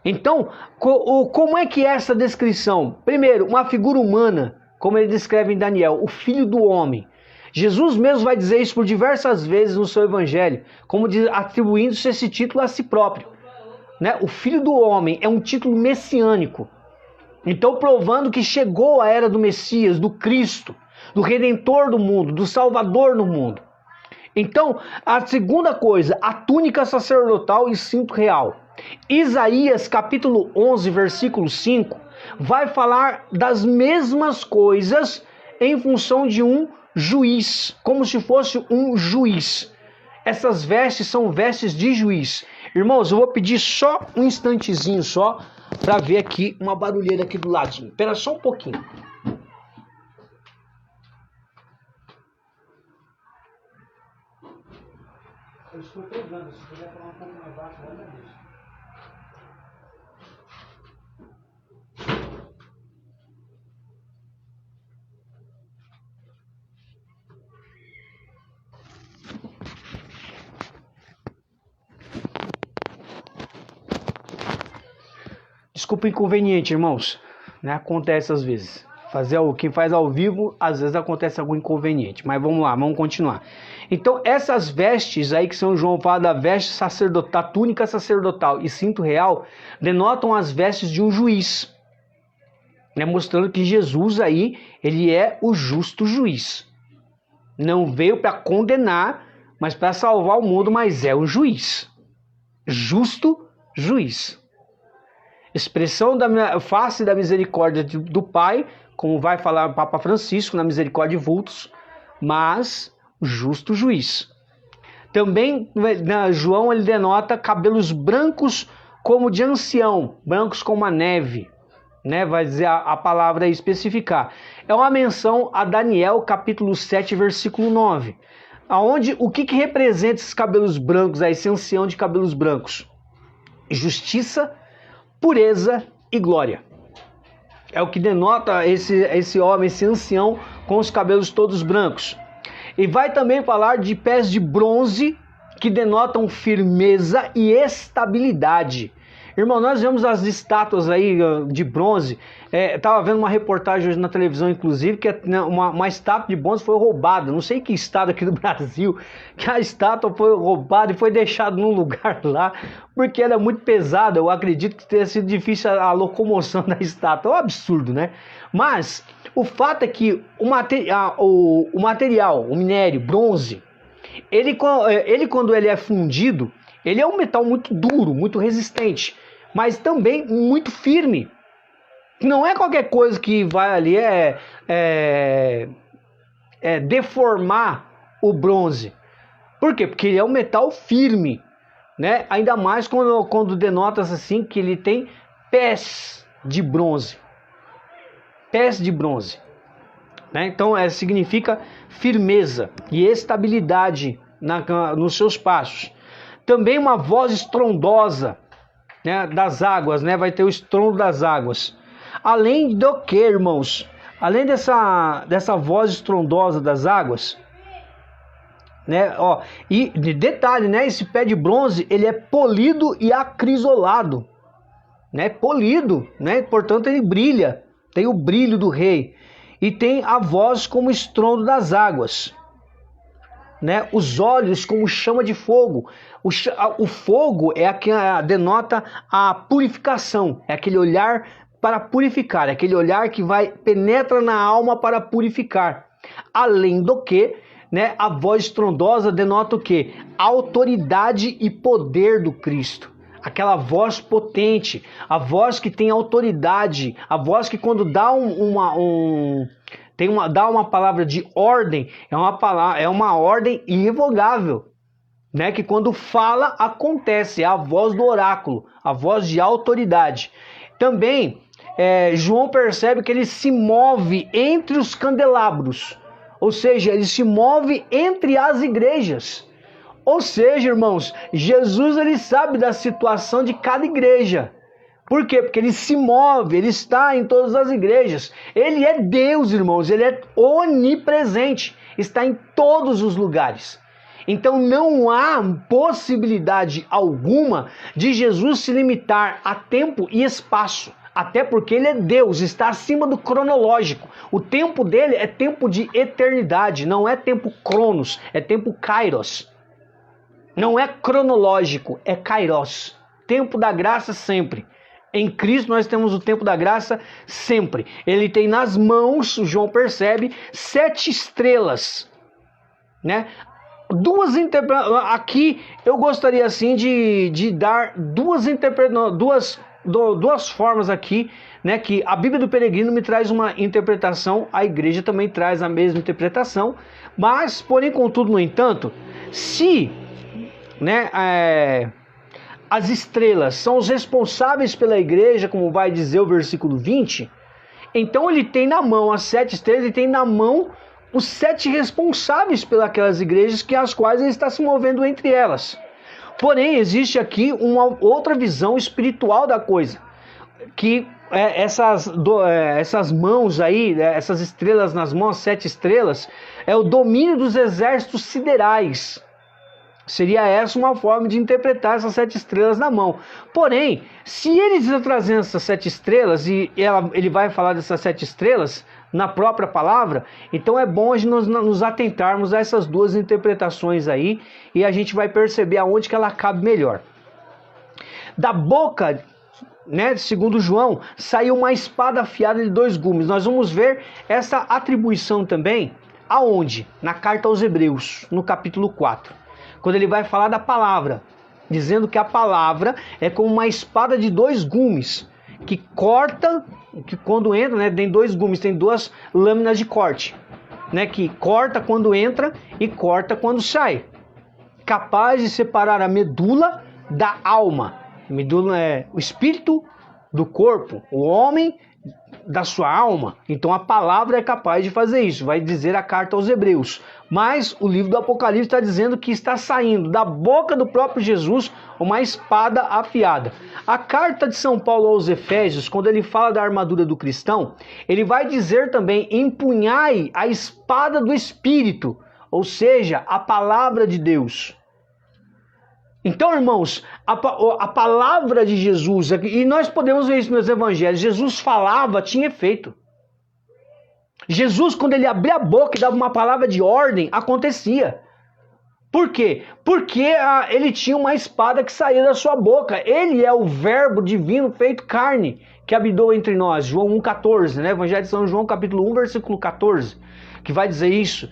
Então, como é que é essa descrição? Primeiro, uma figura humana, como ele descreve em Daniel, o Filho do Homem. Jesus mesmo vai dizer isso por diversas vezes no seu evangelho, como atribuindo-se esse título a si próprio. Né? O Filho do Homem é um título messiânico. Então, provando que chegou a era do Messias, do Cristo, do Redentor do mundo, do Salvador no mundo. Então, a segunda coisa, a túnica sacerdotal e cinto real. Isaías capítulo 11, versículo 5, vai falar das mesmas coisas em função de um juiz, como se fosse um juiz. Essas vestes são vestes de juiz. Irmãos, eu vou pedir só um instantezinho só para ver aqui uma barulheira aqui do ladinho. Espera só um pouquinho. Eu estou pegando, se puder falar um pouco mais baixo, olha isso. Desculpa o inconveniente, irmãos, né? Acontece às vezes. Quem faz ao vivo, às vezes acontece algum inconveniente. Mas vamos lá, vamos continuar. Então, essas vestes aí que São João fala da veste sacerdotal, túnica sacerdotal e cinto real, denotam as vestes de um juiz, né? Mostrando que Jesus aí, ele é o justo juiz. Não veio para condenar, mas para salvar o mundo, mas é o juiz. Justo juiz. Expressão da face da misericórdia do Pai, como vai falar o Papa Francisco na Misericórdia de Vultos, mas justo juiz. Também João ele denota cabelos brancos como de ancião, brancos como a neve, né? Vai dizer a palavra aí especificar. É uma menção a Daniel capítulo 7, versículo 9. Aonde, o que representa esses cabelos brancos, aí, esse ancião de cabelos brancos? Justiça, pureza e glória. É o que denota esse homem, esse ancião com os cabelos todos brancos. E vai também falar de pés de bronze que denotam firmeza e estabilidade. Irmão, nós vemos as estátuas aí de bronze. Estava vendo uma reportagem hoje na televisão, inclusive, que uma estátua de bronze foi roubada. Não sei que estado aqui do Brasil, que a estátua foi roubada e foi deixada num lugar lá, porque era muito pesada. Eu acredito que tenha sido difícil a locomoção da estátua. É um absurdo, né? Mas o fato é que o material, o minério, bronze, ele quando ele é fundido, ele é um metal muito duro, muito resistente, mas também muito firme. Não é qualquer coisa que vai ali deformar o bronze. Por quê? Porque ele é um metal firme, né? Ainda mais quando denota-se assim que ele tem pés de bronze. Pés de bronze. Né? Então significa firmeza e estabilidade nos seus passos. Também uma voz estrondosa, né, das águas, né? Vai ter o estrondo das águas. Além do que, irmãos? Além dessa voz estrondosa das águas, né? Ó, e de detalhe, né? Esse pé de bronze, ele é polido e acrisolado, né? Polido, né? Portanto, ele brilha. Tem o brilho do rei. E tem a voz como estrondo das águas, né? Os olhos como chama de fogo. O fogo é a que denota a purificação, é aquele olhar para purificar, é aquele olhar que penetra na alma para purificar. Além do que, né, a voz estrondosa denota o quê? A autoridade e poder do Cristo. Aquela voz potente, a voz que tem autoridade, a voz que quando dá dá uma palavra de ordem, é uma ordem irrevogável, né? Que quando fala, acontece, é a voz do oráculo, a voz de autoridade. Também, João percebe que ele se move entre os candelabros, ou seja, ele se move entre as igrejas. Ou seja, irmãos, Jesus ele sabe da situação de cada igreja. Por quê? Porque ele se move, ele está em todas as igrejas. Ele é Deus, irmãos, ele é onipresente, está em todos os lugares. Então não há possibilidade alguma de Jesus se limitar a tempo e espaço. Até porque ele é Deus, está acima do cronológico. O tempo dele é tempo de eternidade, não é tempo cronos, é tempo kairos. Não é cronológico, é kairos. Tempo da graça sempre. Em Cristo nós temos o tempo da graça sempre. Ele tem nas mãos, o João percebe, 7 estrelas, né? Aqui eu gostaria assim de dar duas formas aqui, né? Que a Bíblia do Peregrino me traz uma interpretação, a igreja também traz a mesma interpretação, mas porém, contudo, no entanto, se, né, as estrelas são os responsáveis pela igreja, como vai dizer o versículo 20, então ele tem na mão as 7 estrelas, ele tem na mão os 7 responsáveis pelas igrejas que as quais ele está se movendo entre elas. Porém, existe aqui uma outra visão espiritual da coisa, que essas mãos aí, essas estrelas nas mãos, 7 estrelas, é o domínio dos exércitos siderais. Seria essa uma forma de interpretar essas 7 estrelas na mão. Porém, se ele está trazendo essas 7 estrelas, e ele vai falar dessas 7 estrelas na própria palavra, então é bom a gente nos atentarmos a essas duas interpretações aí, e a gente vai perceber aonde que ela cabe melhor. Da boca, né, segundo João, saiu uma espada afiada de 2 gumes. Nós vamos ver essa atribuição também, aonde? Na carta aos Hebreus, no capítulo 4. Quando ele vai falar da palavra, dizendo que a palavra é como uma espada de 2 gumes, que corta, que quando entra, né, tem 2 gumes, tem 2 lâminas de corte, né, que corta quando entra e corta quando sai, capaz de separar a medula da alma. A medula é o espírito do corpo, o homem da sua alma. Então a palavra é capaz de fazer isso, vai dizer a carta aos Hebreus. Mas o livro do Apocalipse está dizendo que está saindo da boca do próprio Jesus uma espada afiada. A carta de São Paulo aos Efésios, quando ele fala da armadura do cristão, ele vai dizer também: empunhai a espada do Espírito, ou seja, a palavra de Deus. Então, irmãos, a palavra de Jesus, e nós podemos ver isso nos evangelhos, Jesus falava, tinha efeito. Jesus, quando ele abria a boca e dava uma palavra de ordem, acontecia. Por quê? Porque ele tinha uma espada que saía da sua boca. Ele é o verbo divino feito carne, que habitou entre nós. João 1,14, né? Evangelho de São João, capítulo 1, versículo 14. Que vai dizer isso.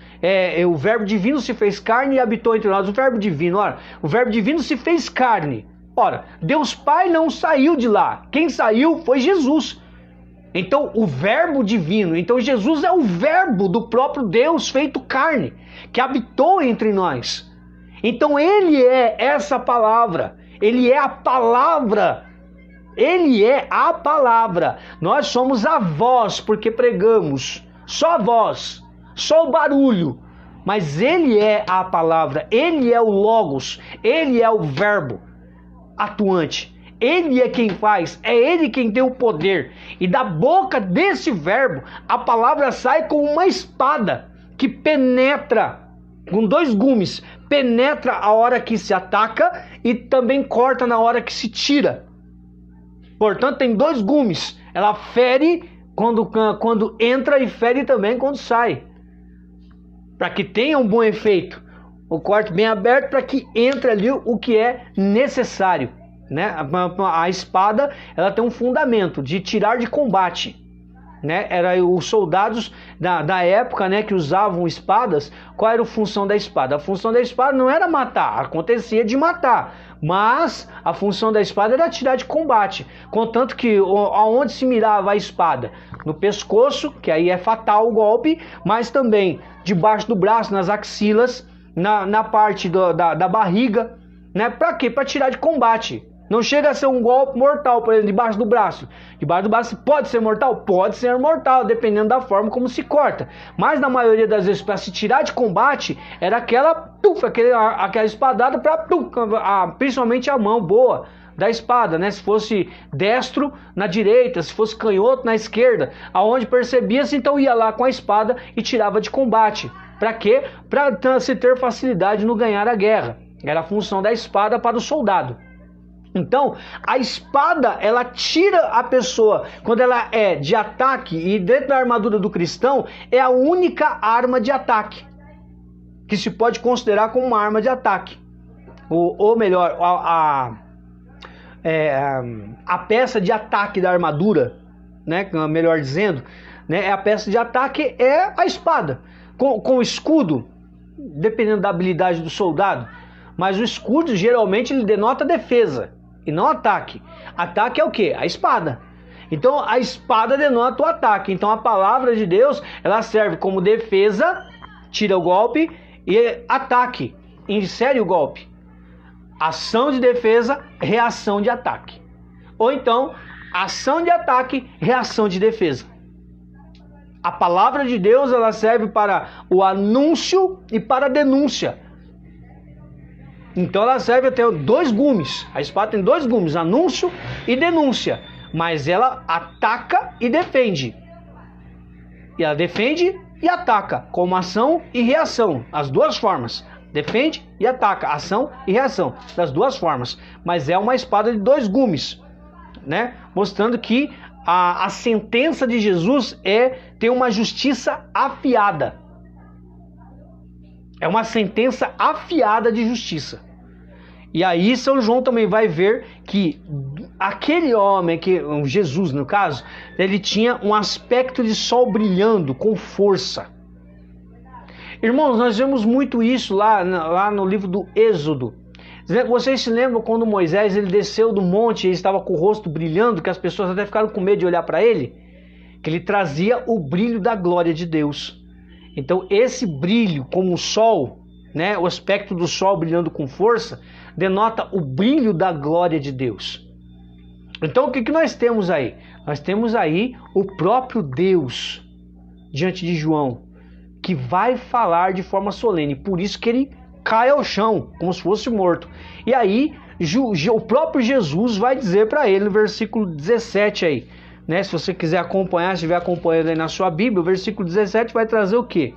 O verbo divino se fez carne e habitou entre nós. O verbo divino, o verbo divino se fez carne. Ora, Deus Pai não saiu de lá. Quem saiu foi Jesus. Então, o verbo divino, então Jesus é o verbo do próprio Deus feito carne, que habitou entre nós. Então, ele é essa palavra, ele é a palavra, ele é a palavra. Nós somos a voz, porque pregamos, só a voz, só o barulho, mas ele é a palavra, ele é o Logos, ele é o verbo atuante. Ele é quem faz, é ele quem tem o poder. E da boca desse verbo, a palavra sai como uma espada que penetra, com 2 gumes, penetra a hora que se ataca e também corta na hora que se tira. Portanto, tem 2 gumes. Ela fere quando entra e fere também quando sai. Para que tenha um bom efeito. O corte bem aberto para que entre ali o que é necessário. Né? A espada, ela tem um fundamento de tirar de combate, né? Era os soldados da época, né, que usavam espadas. Qual era a função da espada? A função da espada não era matar, acontecia de matar, mas a função da espada era tirar de combate. Contanto que aonde se mirava a espada? No pescoço, que aí é fatal o golpe, mas também debaixo do braço, nas axilas, na parte da barriga, né? Para quê? Para tirar de combate. Não chega a ser um golpe mortal, por exemplo, debaixo do braço. Debaixo do braço pode ser mortal? Pode ser mortal, dependendo da forma como se corta. Mas na maioria das vezes, para se tirar de combate, era aquela espadada para principalmente a mão boa da espada, né? Se fosse destro, na direita, se fosse canhoto, na esquerda. Aonde percebia-se, então ia lá com a espada e tirava de combate. Para quê? Para se ter facilidade no ganhar a guerra. Era a função da espada para o soldado. Então, a espada, ela tira a pessoa, quando ela é de ataque, e dentro da armadura do cristão, é a única arma de ataque, que se pode considerar como uma arma de ataque. Ou melhor, a peça de ataque da armadura, né, melhor dizendo, né, a peça de ataque é a espada. Com o escudo, dependendo da habilidade do soldado, mas o escudo geralmente ele denota defesa e não ataque. Ataque é o quê? A espada. Então a espada denota o ataque. Então a palavra de Deus, ela serve como defesa, tira o golpe, e ataque, insere o golpe. Ação de defesa, reação de ataque. Ou então, ação de ataque, reação de defesa. A palavra de Deus, ela serve para o anúncio e para a denúncia. Então ela serve até 2 gumes. A espada tem 2 gumes, anúncio e denúncia. Mas ela ataca e defende. E ela defende e ataca, como ação e reação, as 2 formas. Defende e ataca, ação e reação, das 2 formas. Mas é uma espada de 2 gumes, né? Mostrando que a sentença de Jesus tem uma justiça afiada. É uma sentença afiada de justiça. E aí São João também vai ver que aquele homem, Jesus no caso, ele tinha um aspecto de sol brilhando com força. Irmãos, nós vemos muito isso lá no livro do Êxodo. Vocês se lembram quando Moisés ele desceu do monte e ele estava com o rosto brilhando, que as pessoas até ficaram com medo de olhar para ele? Que ele trazia o brilho da glória de Deus. Então esse brilho como o sol, né, o aspecto do sol brilhando com força, denota o brilho da glória de Deus. Então o que nós temos aí? Nós temos aí o próprio Deus diante de João, que vai falar de forma solene. Por isso que ele cai ao chão, como se fosse morto. E aí o próprio Jesus vai dizer para ele no versículo 17 aí, né? Se você quiser acompanhar, se estiver acompanhando aí na sua Bíblia, o versículo 17 vai trazer o quê?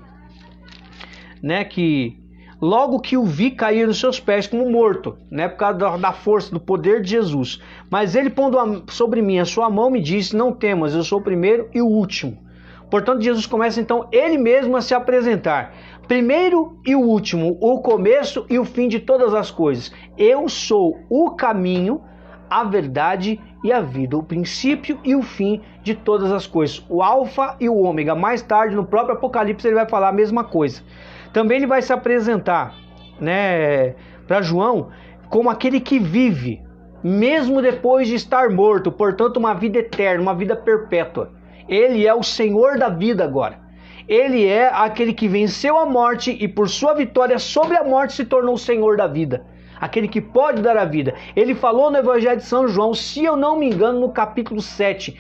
Né? Que logo que o vi cair nos seus pés como morto, né? Por causa da força, do poder de Jesus. Mas ele, pondo sobre mim a sua mão, me disse: não temas, eu sou o primeiro e o último. Portanto, Jesus começa então ele mesmo a se apresentar. Primeiro e o último, o começo e o fim de todas as coisas. Eu sou o caminho, a verdade e a vida, o princípio e o fim de todas as coisas. O alfa e o ômega. Mais tarde, no próprio Apocalipse, ele vai falar a mesma coisa. Também ele vai se apresentar, né, para João como aquele que vive, mesmo depois de estar morto. Portanto, uma vida eterna, uma vida perpétua. Ele é o Senhor da vida agora. Ele é aquele que venceu a morte e por sua vitória sobre a morte se tornou o Senhor da vida. Aquele que pode dar a vida. Ele falou no Evangelho de São João, se eu não me engano, no capítulo 7,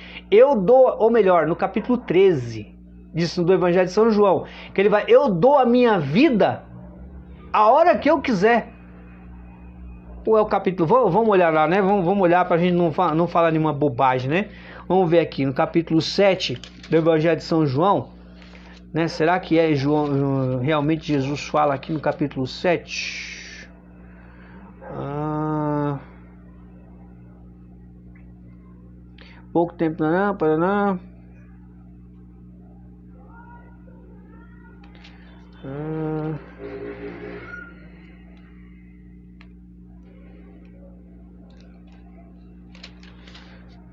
no capítulo 13, disso do Evangelho de São João, que eu dou a minha vida a hora que eu quiser. Ou é o capítulo, vamos olhar lá, né? Vamos olhar para a gente não falar nenhuma bobagem, né? Vamos ver aqui no capítulo 7 do Evangelho de São João, né? Será que João, realmente Jesus fala aqui no capítulo 7? Pouco tempo, Paraná.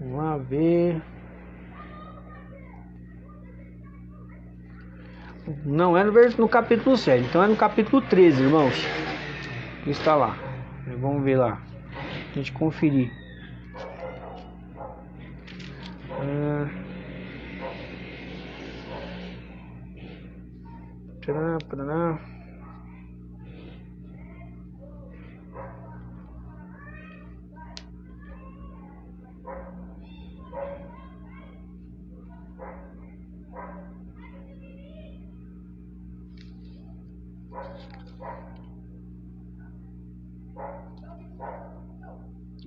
Vamos ver. Não é no capítulo 7, então é no capítulo 13, irmãos. Está lá. Vamos ver lá. A gente conferir. Paraná.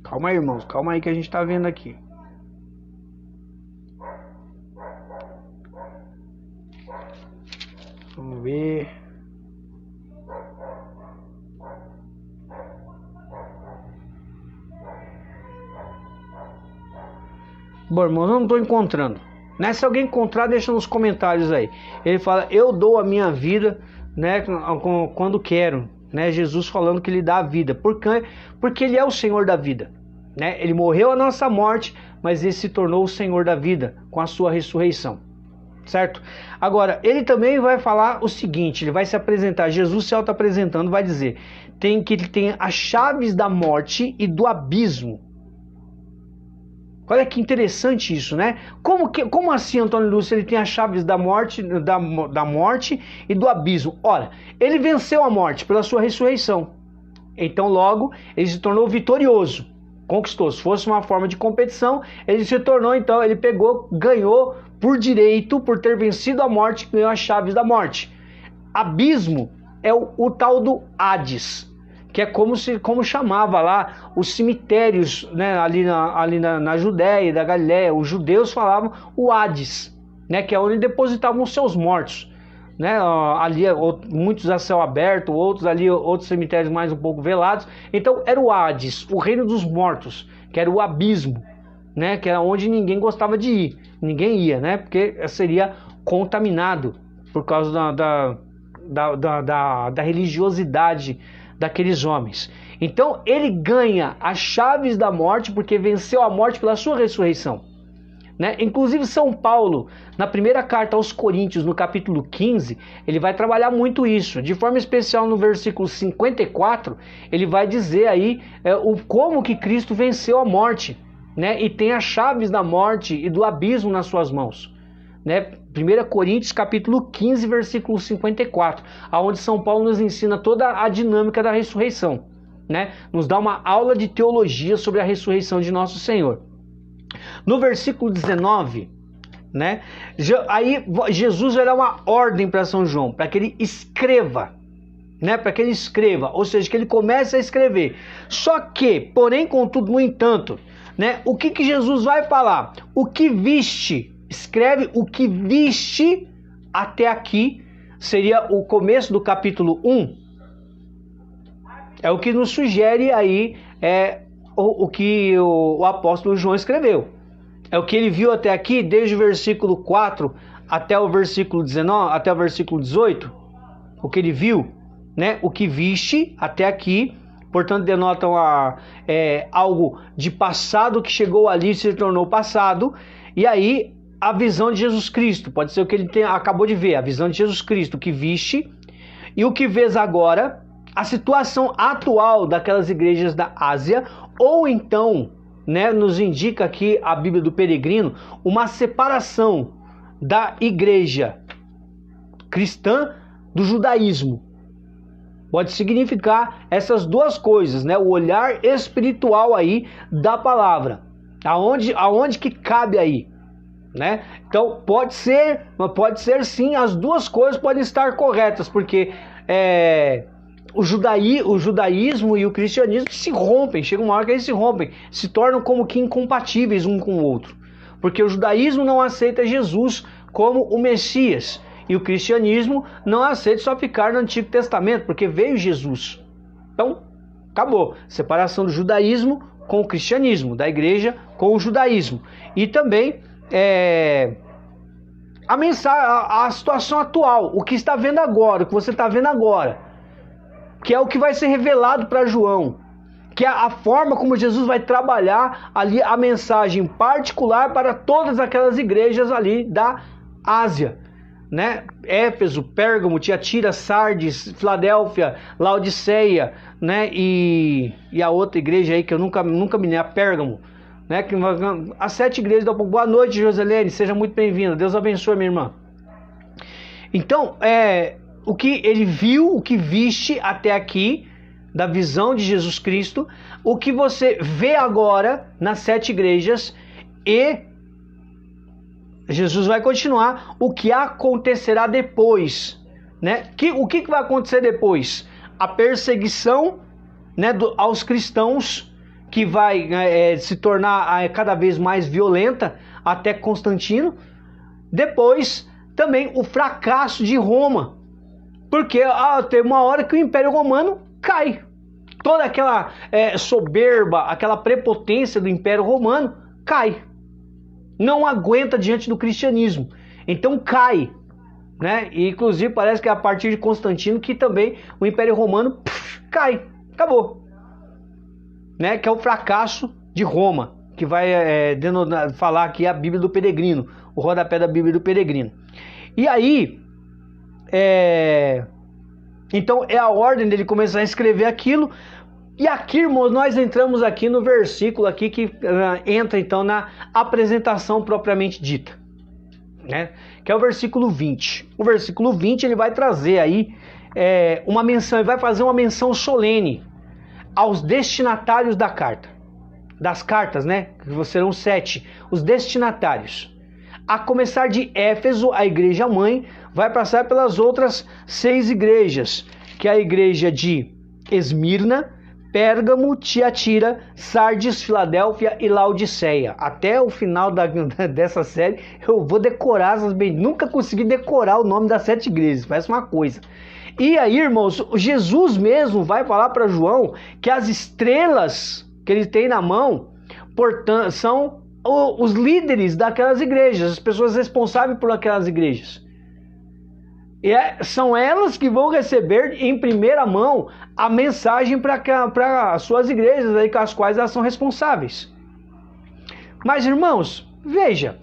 Calma aí, irmãos, calma aí que a gente tá vendo aqui. Vamos ver. Bom, irmãos, eu não tô encontrando. Né? Se alguém encontrar, deixa nos comentários aí. Ele fala, eu dou a minha vida, né, quando quero. Né? Jesus falando que ele dá a vida. Porque ele é o Senhor da vida. Né? Ele morreu a nossa morte, mas ele se tornou o Senhor da vida com a sua ressurreição. Certo? Agora, ele também vai falar o seguinte, ele vai se apresentar, Jesus se auto-apresentando, vai dizer que ele tem as chaves da morte e do abismo. Olha que interessante isso, né? Como assim, Antônio Lúcio, ele tem as chaves da morte e do abismo? Ora, ele venceu a morte pela sua ressurreição. Então, logo, ele se tornou vitorioso. conquistou. Se fosse uma forma de competição, ele se tornou, então, ele pegou, ganhou por direito, por ter vencido a morte, ganhou as chaves da morte. Abismo é o tal do Hades, que é como chamava lá os cemitérios, né, ali na Judéia e da Galiléia. Os judeus falavam o Hades, né, que é onde depositavam os seus mortos. Né, ali muitos a céu aberto, outros ali, outros cemitérios mais um pouco velados. Então era o Hades, o reino dos mortos, que era o abismo, né, que era onde ninguém gostava de ir, ninguém ia, né, porque seria contaminado por causa da religiosidade daqueles homens. Então ele ganha as chaves da morte porque venceu a morte pela sua ressurreição. Né? Inclusive São Paulo, na primeira carta aos Coríntios, no capítulo 15, ele vai trabalhar muito isso. De forma especial no versículo 54, ele vai dizer aí como que Cristo venceu a morte, né? E tem as chaves da morte e do abismo nas suas mãos. Né? 1 Coríntios capítulo 15, versículo 54, onde São Paulo nos ensina toda a dinâmica da ressurreição. Né? Nos dá uma aula de teologia sobre a ressurreição de nosso Senhor. No versículo 19, né, aí Jesus vai dar uma ordem para São João, para que ele escreva, né, para que ele escreva, ou seja, que ele comece a escrever. Só que, porém, contudo, no entanto, né, o que Jesus vai falar? O que viste, escreve o que viste até aqui, seria o começo do capítulo 1. É o que nos sugere aí o que o apóstolo João escreveu. É o que ele viu até aqui, desde o versículo 4 até o versículo 19, até o versículo 18. O que ele viu, né? O que viste até aqui, portanto, denotam algo de passado que chegou ali e se tornou passado. E aí, a visão de Jesus Cristo. Pode ser o que ele acabou de ver, a visão de Jesus Cristo, o que viste. E o que vês agora, a situação atual daquelas igrejas da Ásia, ou então, né, nos indica aqui a Bíblia do Peregrino, uma separação da igreja cristã do judaísmo. Pode significar essas duas coisas, né? O olhar espiritual aí da palavra. Aonde que cabe aí, né? Então pode ser sim, as duas coisas podem estar corretas, porque o judaísmo e o cristianismo se rompem, chega uma hora que eles se rompem, se tornam como que incompatíveis um com o outro. Porque o judaísmo não aceita Jesus como o Messias, e o cristianismo não aceita só ficar no Antigo Testamento, porque veio Jesus. Então, acabou. Separação do judaísmo com o cristianismo, da igreja com o judaísmo. E também a situação atual, o que está vendo agora, o que você está vendo agora, que é o que vai ser revelado para João, que é a forma como Jesus vai trabalhar ali a mensagem particular para todas aquelas igrejas ali da Ásia, né? Éfeso, Pérgamo, Tiatira, Sardes, Filadélfia, Laodiceia, né? E a outra igreja aí que eu nunca me lembro, a Pérgamo, né? As 7 igrejas da... Boa noite, Joselene, seja muito bem-vinda, Deus abençoe, minha irmã. Então, o que ele viu, o que viste até aqui, da visão de Jesus Cristo, o que você vê agora nas 7 igrejas, e Jesus vai continuar o que acontecerá depois, né? O que vai acontecer depois? A perseguição, né, aos cristãos, que vai se tornar cada vez mais violenta até Constantino. Depois, também o fracasso de Roma, porque tem uma hora que o Império Romano cai. Toda aquela soberba, aquela prepotência do Império Romano cai. Não aguenta diante do cristianismo. Então cai, né? E inclusive parece que é a partir de Constantino que também o Império Romano cai. Acabou. Né? Que é o fracasso de Roma, que vai falar aqui a Bíblia do Peregrino, o rodapé da Bíblia do Peregrino. E aí, então é a ordem dele começar a escrever aquilo. E aqui, irmãos, nós entramos aqui no versículo aqui que entra então na apresentação propriamente dita, né? Que é o versículo 20. O versículo 20 ele vai trazer aí uma menção, ele vai fazer uma menção solene aos destinatários da carta. das cartas, né? Que serão 7, os destinatários. A começar de Éfeso, a igreja mãe, vai passar pelas outras 6 igrejas, que é a igreja de Esmirna, Pérgamo, Tiatira, Sardes, Filadélfia e Laodiceia. Até o final dessa série eu vou decorar essas bem. Nunca consegui decorar o nome das 7 igrejas, parece uma coisa. E aí, irmãos, Jesus mesmo vai falar para João que as estrelas que ele tem na mão, portanto, são os líderes daquelas igrejas, as pessoas responsáveis por aquelas igrejas. E são elas que vão receber em primeira mão a mensagem para as suas igrejas, aí, com as quais elas são responsáveis. Mas, irmãos, veja,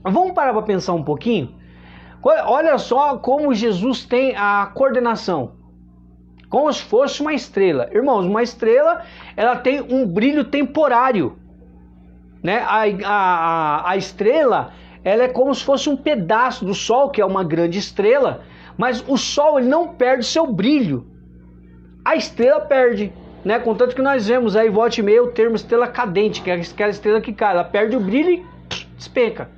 vamos parar para pensar um pouquinho. Olha só como Jesus tem a coordenação, como se fosse uma estrela. Irmãos, uma estrela, ela tem um brilho temporário, né? A estrela, ela é como se fosse um pedaço do Sol, que é uma grande estrela, mas o Sol ele não perde seu brilho. A estrela perde, né? Contanto que nós vemos aí, volta e meia, o termo estrela cadente, que é aquela estrela que cai, ela perde o brilho e despenca,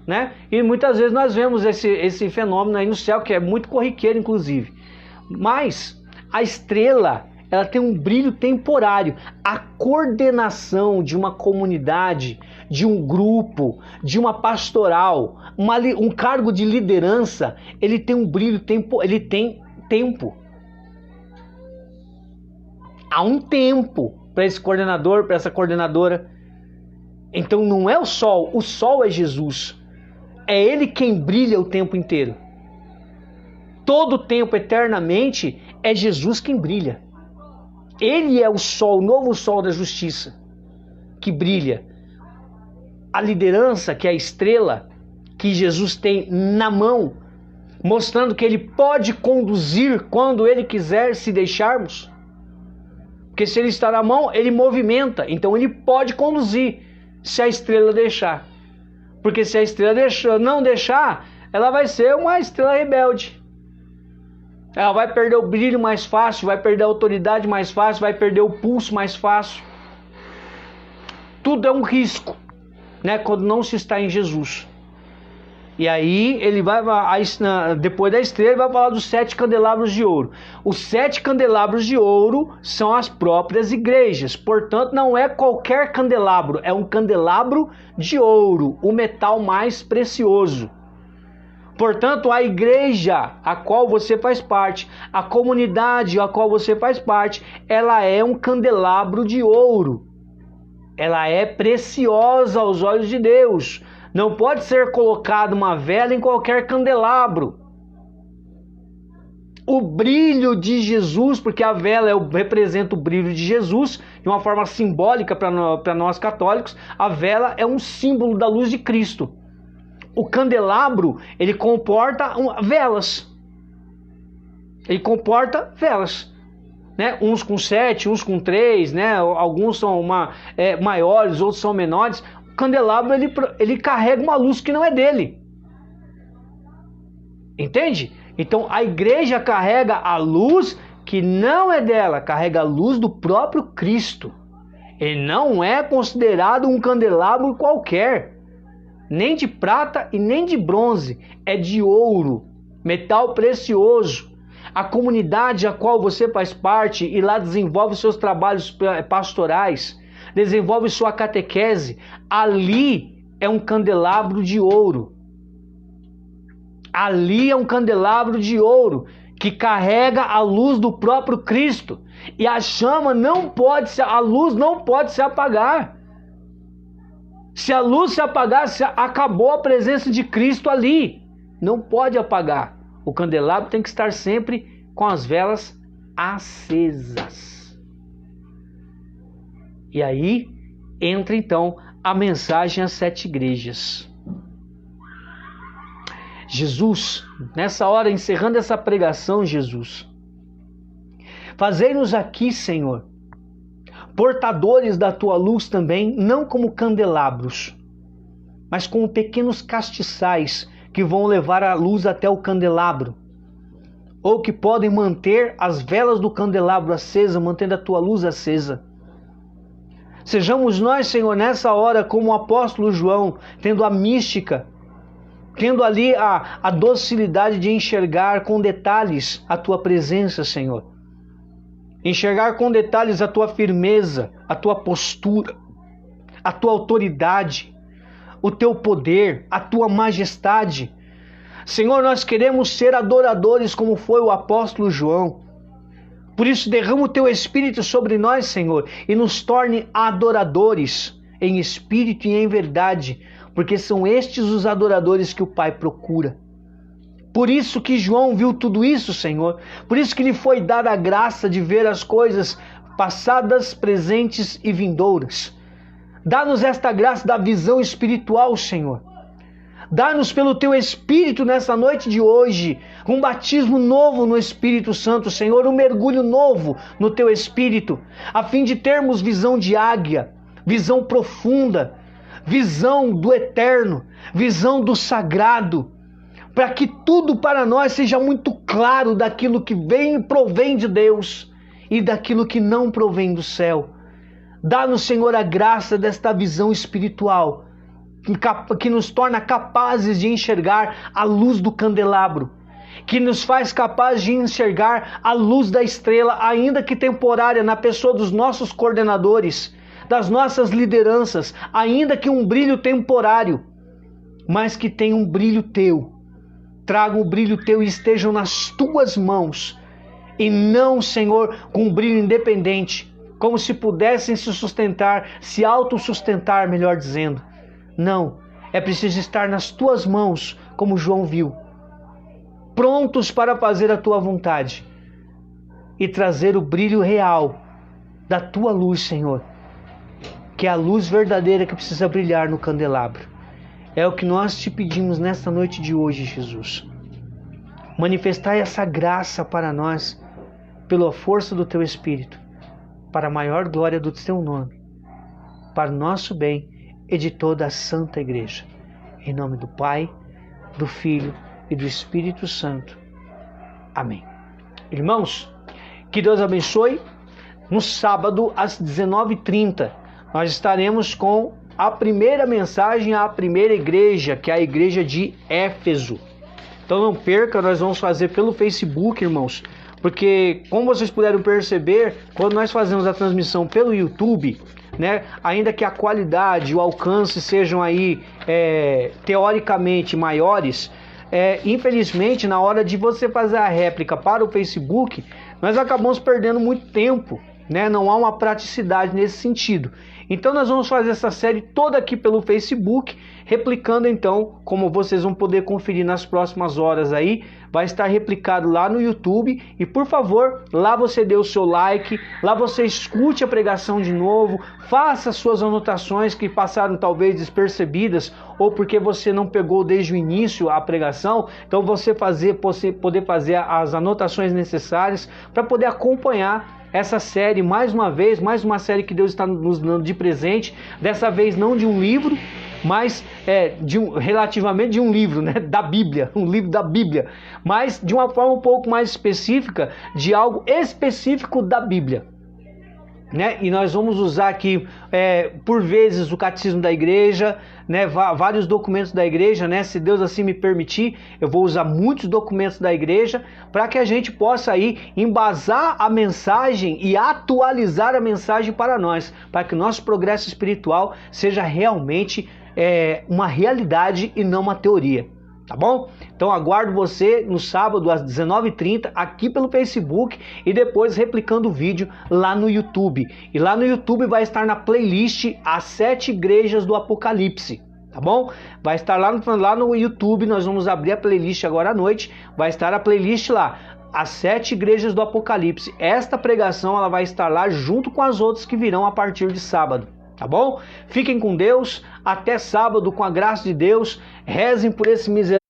né? E muitas vezes nós vemos esse fenômeno aí no céu, que é muito corriqueiro, inclusive. Mas a estrela, ela tem um brilho temporário. A coordenação de uma comunidade, de um grupo, de uma pastoral, um cargo de liderança, ele tem um brilho ele tem tempo. Há um tempo para esse coordenador, para essa coordenadora. Então não é o Sol é Jesus. É Ele quem brilha o tempo inteiro. Todo o tempo, eternamente, é Jesus quem brilha. Ele é o sol, o novo sol da justiça, que brilha. A liderança, que é a estrela, que Jesus tem na mão, mostrando que Ele pode conduzir quando Ele quiser, se deixarmos. Porque se Ele está na mão, Ele movimenta, então Ele pode conduzir, se a estrela deixar. Porque se a estrela não deixar, ela vai ser uma estrela rebelde. Ela vai perder o brilho mais fácil, vai perder a autoridade mais fácil, vai perder o pulso mais fácil. Tudo é um risco, né, quando não se está em Jesus. E aí ele vai, depois da estrela, ele vai falar dos 7 candelabros de ouro. Os 7 candelabros de ouro são as próprias igrejas. Portanto, não é qualquer candelabro, é um candelabro de ouro, o metal mais precioso. Portanto, a igreja a qual você faz parte, a comunidade a qual você faz parte, ela é um candelabro de ouro. Ela é preciosa aos olhos de Deus. Não pode ser colocada uma vela em qualquer candelabro. O brilho de Jesus, porque a vela representa o brilho de Jesus, de uma forma simbólica para nós católicos, a vela é um símbolo da luz de Cristo. O candelabro, ele comporta velas. Ele comporta velas, né? Uns com 7, uns com 3, né? Alguns são maiores, outros são menores. O candelabro, ele carrega uma luz que não é dele. Entende? Então a igreja carrega a luz que não é dela, carrega a luz do próprio Cristo. Ele não é considerado um candelabro qualquer, nem de prata e nem de bronze, é de ouro, metal precioso. A comunidade a qual você faz parte e lá desenvolve seus trabalhos pastorais, desenvolve sua catequese, ali é um candelabro de ouro. Ali é um candelabro de ouro que carrega a luz do próprio Cristo. E a luz não pode se apagar. Se a luz se apagar, acabou a presença de Cristo ali. Não pode apagar. O candelabro tem que estar sempre com as velas acesas. E aí entra então a mensagem às 7 igrejas. Jesus, nessa hora, encerrando essa pregação, Jesus, fazei-nos aqui, Senhor, portadores da tua luz também, não como candelabros, mas como pequenos castiçais que vão levar a luz até o candelabro, ou que podem manter as velas do candelabro acesa, mantendo a tua luz acesa. Sejamos nós, Senhor, nessa hora, como o apóstolo João, tendo a mística, tendo ali a docilidade de enxergar com detalhes a Tua presença, Senhor. Enxergar com detalhes a Tua firmeza, a Tua postura, a Tua autoridade, o Teu poder, a Tua majestade. Senhor, nós queremos ser adoradores como foi o apóstolo João. Por isso, derrama o Teu Espírito sobre nós, Senhor, e nos torne adoradores em espírito e em verdade, porque são estes os adoradores que o Pai procura. Por isso que João viu tudo isso, Senhor. Por isso que lhe foi dada a graça de ver as coisas passadas, presentes e vindouras. Dá-nos esta graça da visão espiritual, Senhor. Dá-nos pelo Teu Espírito nessa noite de hoje um batismo novo no Espírito Santo, Senhor, um mergulho novo no Teu Espírito, a fim de termos visão de águia, visão profunda, visão do eterno, visão do sagrado, para que tudo para nós seja muito claro daquilo que vem e provém de Deus e daquilo que não provém do céu. Dá-nos, Senhor, a graça desta visão espiritual, que nos torna capazes de enxergar a luz do candelabro, que nos faz capazes de enxergar a luz da estrela, ainda que temporária, na pessoa dos nossos coordenadores, das nossas lideranças, ainda que um brilho temporário, mas que tenha um brilho Teu. Tragam o brilho Teu e estejam nas Tuas mãos, e não, Senhor, com um brilho independente, como se pudessem se sustentar, se autossustentar, melhor dizendo. Não, é preciso estar nas Tuas mãos, como João viu, prontos para fazer a Tua vontade e trazer o brilho real da Tua luz, Senhor, que é a luz verdadeira que precisa brilhar no candelabro. É o que nós Te pedimos nesta noite de hoje, Jesus. Manifestai essa graça para nós, pela força do Teu Espírito, para a maior glória do Teu nome, para o nosso bem e de toda a Santa Igreja. Em nome do Pai, do Filho e do Espírito Santo. Amém. Irmãos, que Deus abençoe. No sábado, às 19h30, nós estaremos com a primeira mensagem à primeira igreja, que é a igreja de Éfeso. Então não perca, nós vamos fazer pelo Facebook, irmãos, porque, como vocês puderam perceber, quando nós fazemos a transmissão pelo YouTube, né, ainda que a qualidade e o alcance sejam aí teoricamente maiores, infelizmente, na hora de você fazer a réplica para o Facebook, nós acabamos perdendo muito tempo, né? Não há uma praticidade nesse sentido. Então nós vamos fazer essa série toda aqui pelo Facebook, replicando então, como vocês vão poder conferir nas próximas horas aí, vai estar replicado lá no YouTube. E por favor, lá você dê o seu like, lá você escute a pregação de novo, faça suas anotações que passaram talvez despercebidas, ou porque você não pegou desde o início a pregação. Então você poder fazer as anotações necessárias para poder acompanhar essa série, mais uma vez, mais uma série que Deus está nos dando de presente, dessa vez não de um livro, mas relativamente de um livro, né, da Bíblia, um livro da Bíblia, mas de uma forma um pouco mais específica, de algo específico da Bíblia, né? E nós vamos usar aqui, por vezes, o catecismo da igreja, né, vários documentos da igreja, né? Se Deus assim me permitir, eu vou usar muitos documentos da igreja para que a gente possa aí embasar a mensagem e atualizar a mensagem para nós, para que o nosso progresso espiritual seja realmente uma realidade e não uma teoria. Tá bom? Então aguardo você no sábado às 19h30 aqui pelo Facebook e depois replicando o vídeo lá no YouTube. E lá no YouTube vai estar na playlist As 7 Igrejas do Apocalipse. Tá bom? Vai estar lá no YouTube, nós vamos abrir a playlist agora à noite. Vai estar a playlist lá, As 7 Igrejas do Apocalipse. Esta pregação ela vai estar lá junto com as outras que virão a partir de sábado. Tá bom? Fiquem com Deus. Até sábado, com a graça de Deus. Rezem por esse miserável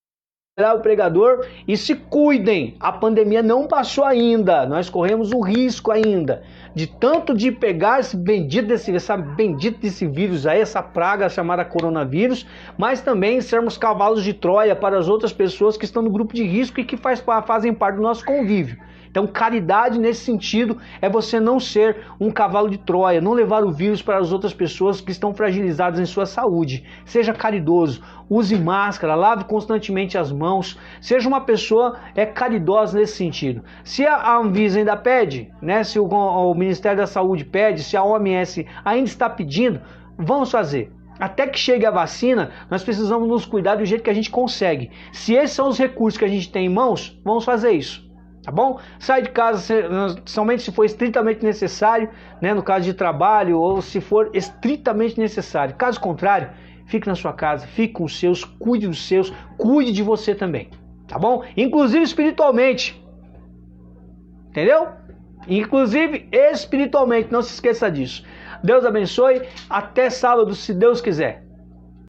o pregador e se cuidem. A pandemia não passou ainda. Nós corremos o risco ainda de pegar esse bendito desse vírus aí, essa praga chamada coronavírus, mas também sermos cavalos de Troia para as outras pessoas que estão no grupo de risco e que fazem parte do nosso convívio. Então, caridade nesse sentido é você não ser um cavalo de Troia, não levar o vírus para as outras pessoas que estão fragilizadas em sua saúde. Seja caridoso, use máscara, lave constantemente as mãos, seja uma pessoa caridosa nesse sentido. Se a Anvisa ainda pede, né, se o Ministério da Saúde pede, se a OMS ainda está pedindo, vamos fazer. Até que chegue a vacina, nós precisamos nos cuidar do jeito que a gente consegue. Se esses são os recursos que a gente tem em mãos, vamos fazer isso. Tá bom? Sai de casa somente se for estritamente necessário, né, no caso de trabalho, ou se for estritamente necessário. Caso contrário, fique na sua casa, fique com os seus, cuide dos seus, cuide de você também. Tá bom? Inclusive espiritualmente. Entendeu? Inclusive espiritualmente, não se esqueça disso. Deus abençoe. Até sábado, se Deus quiser.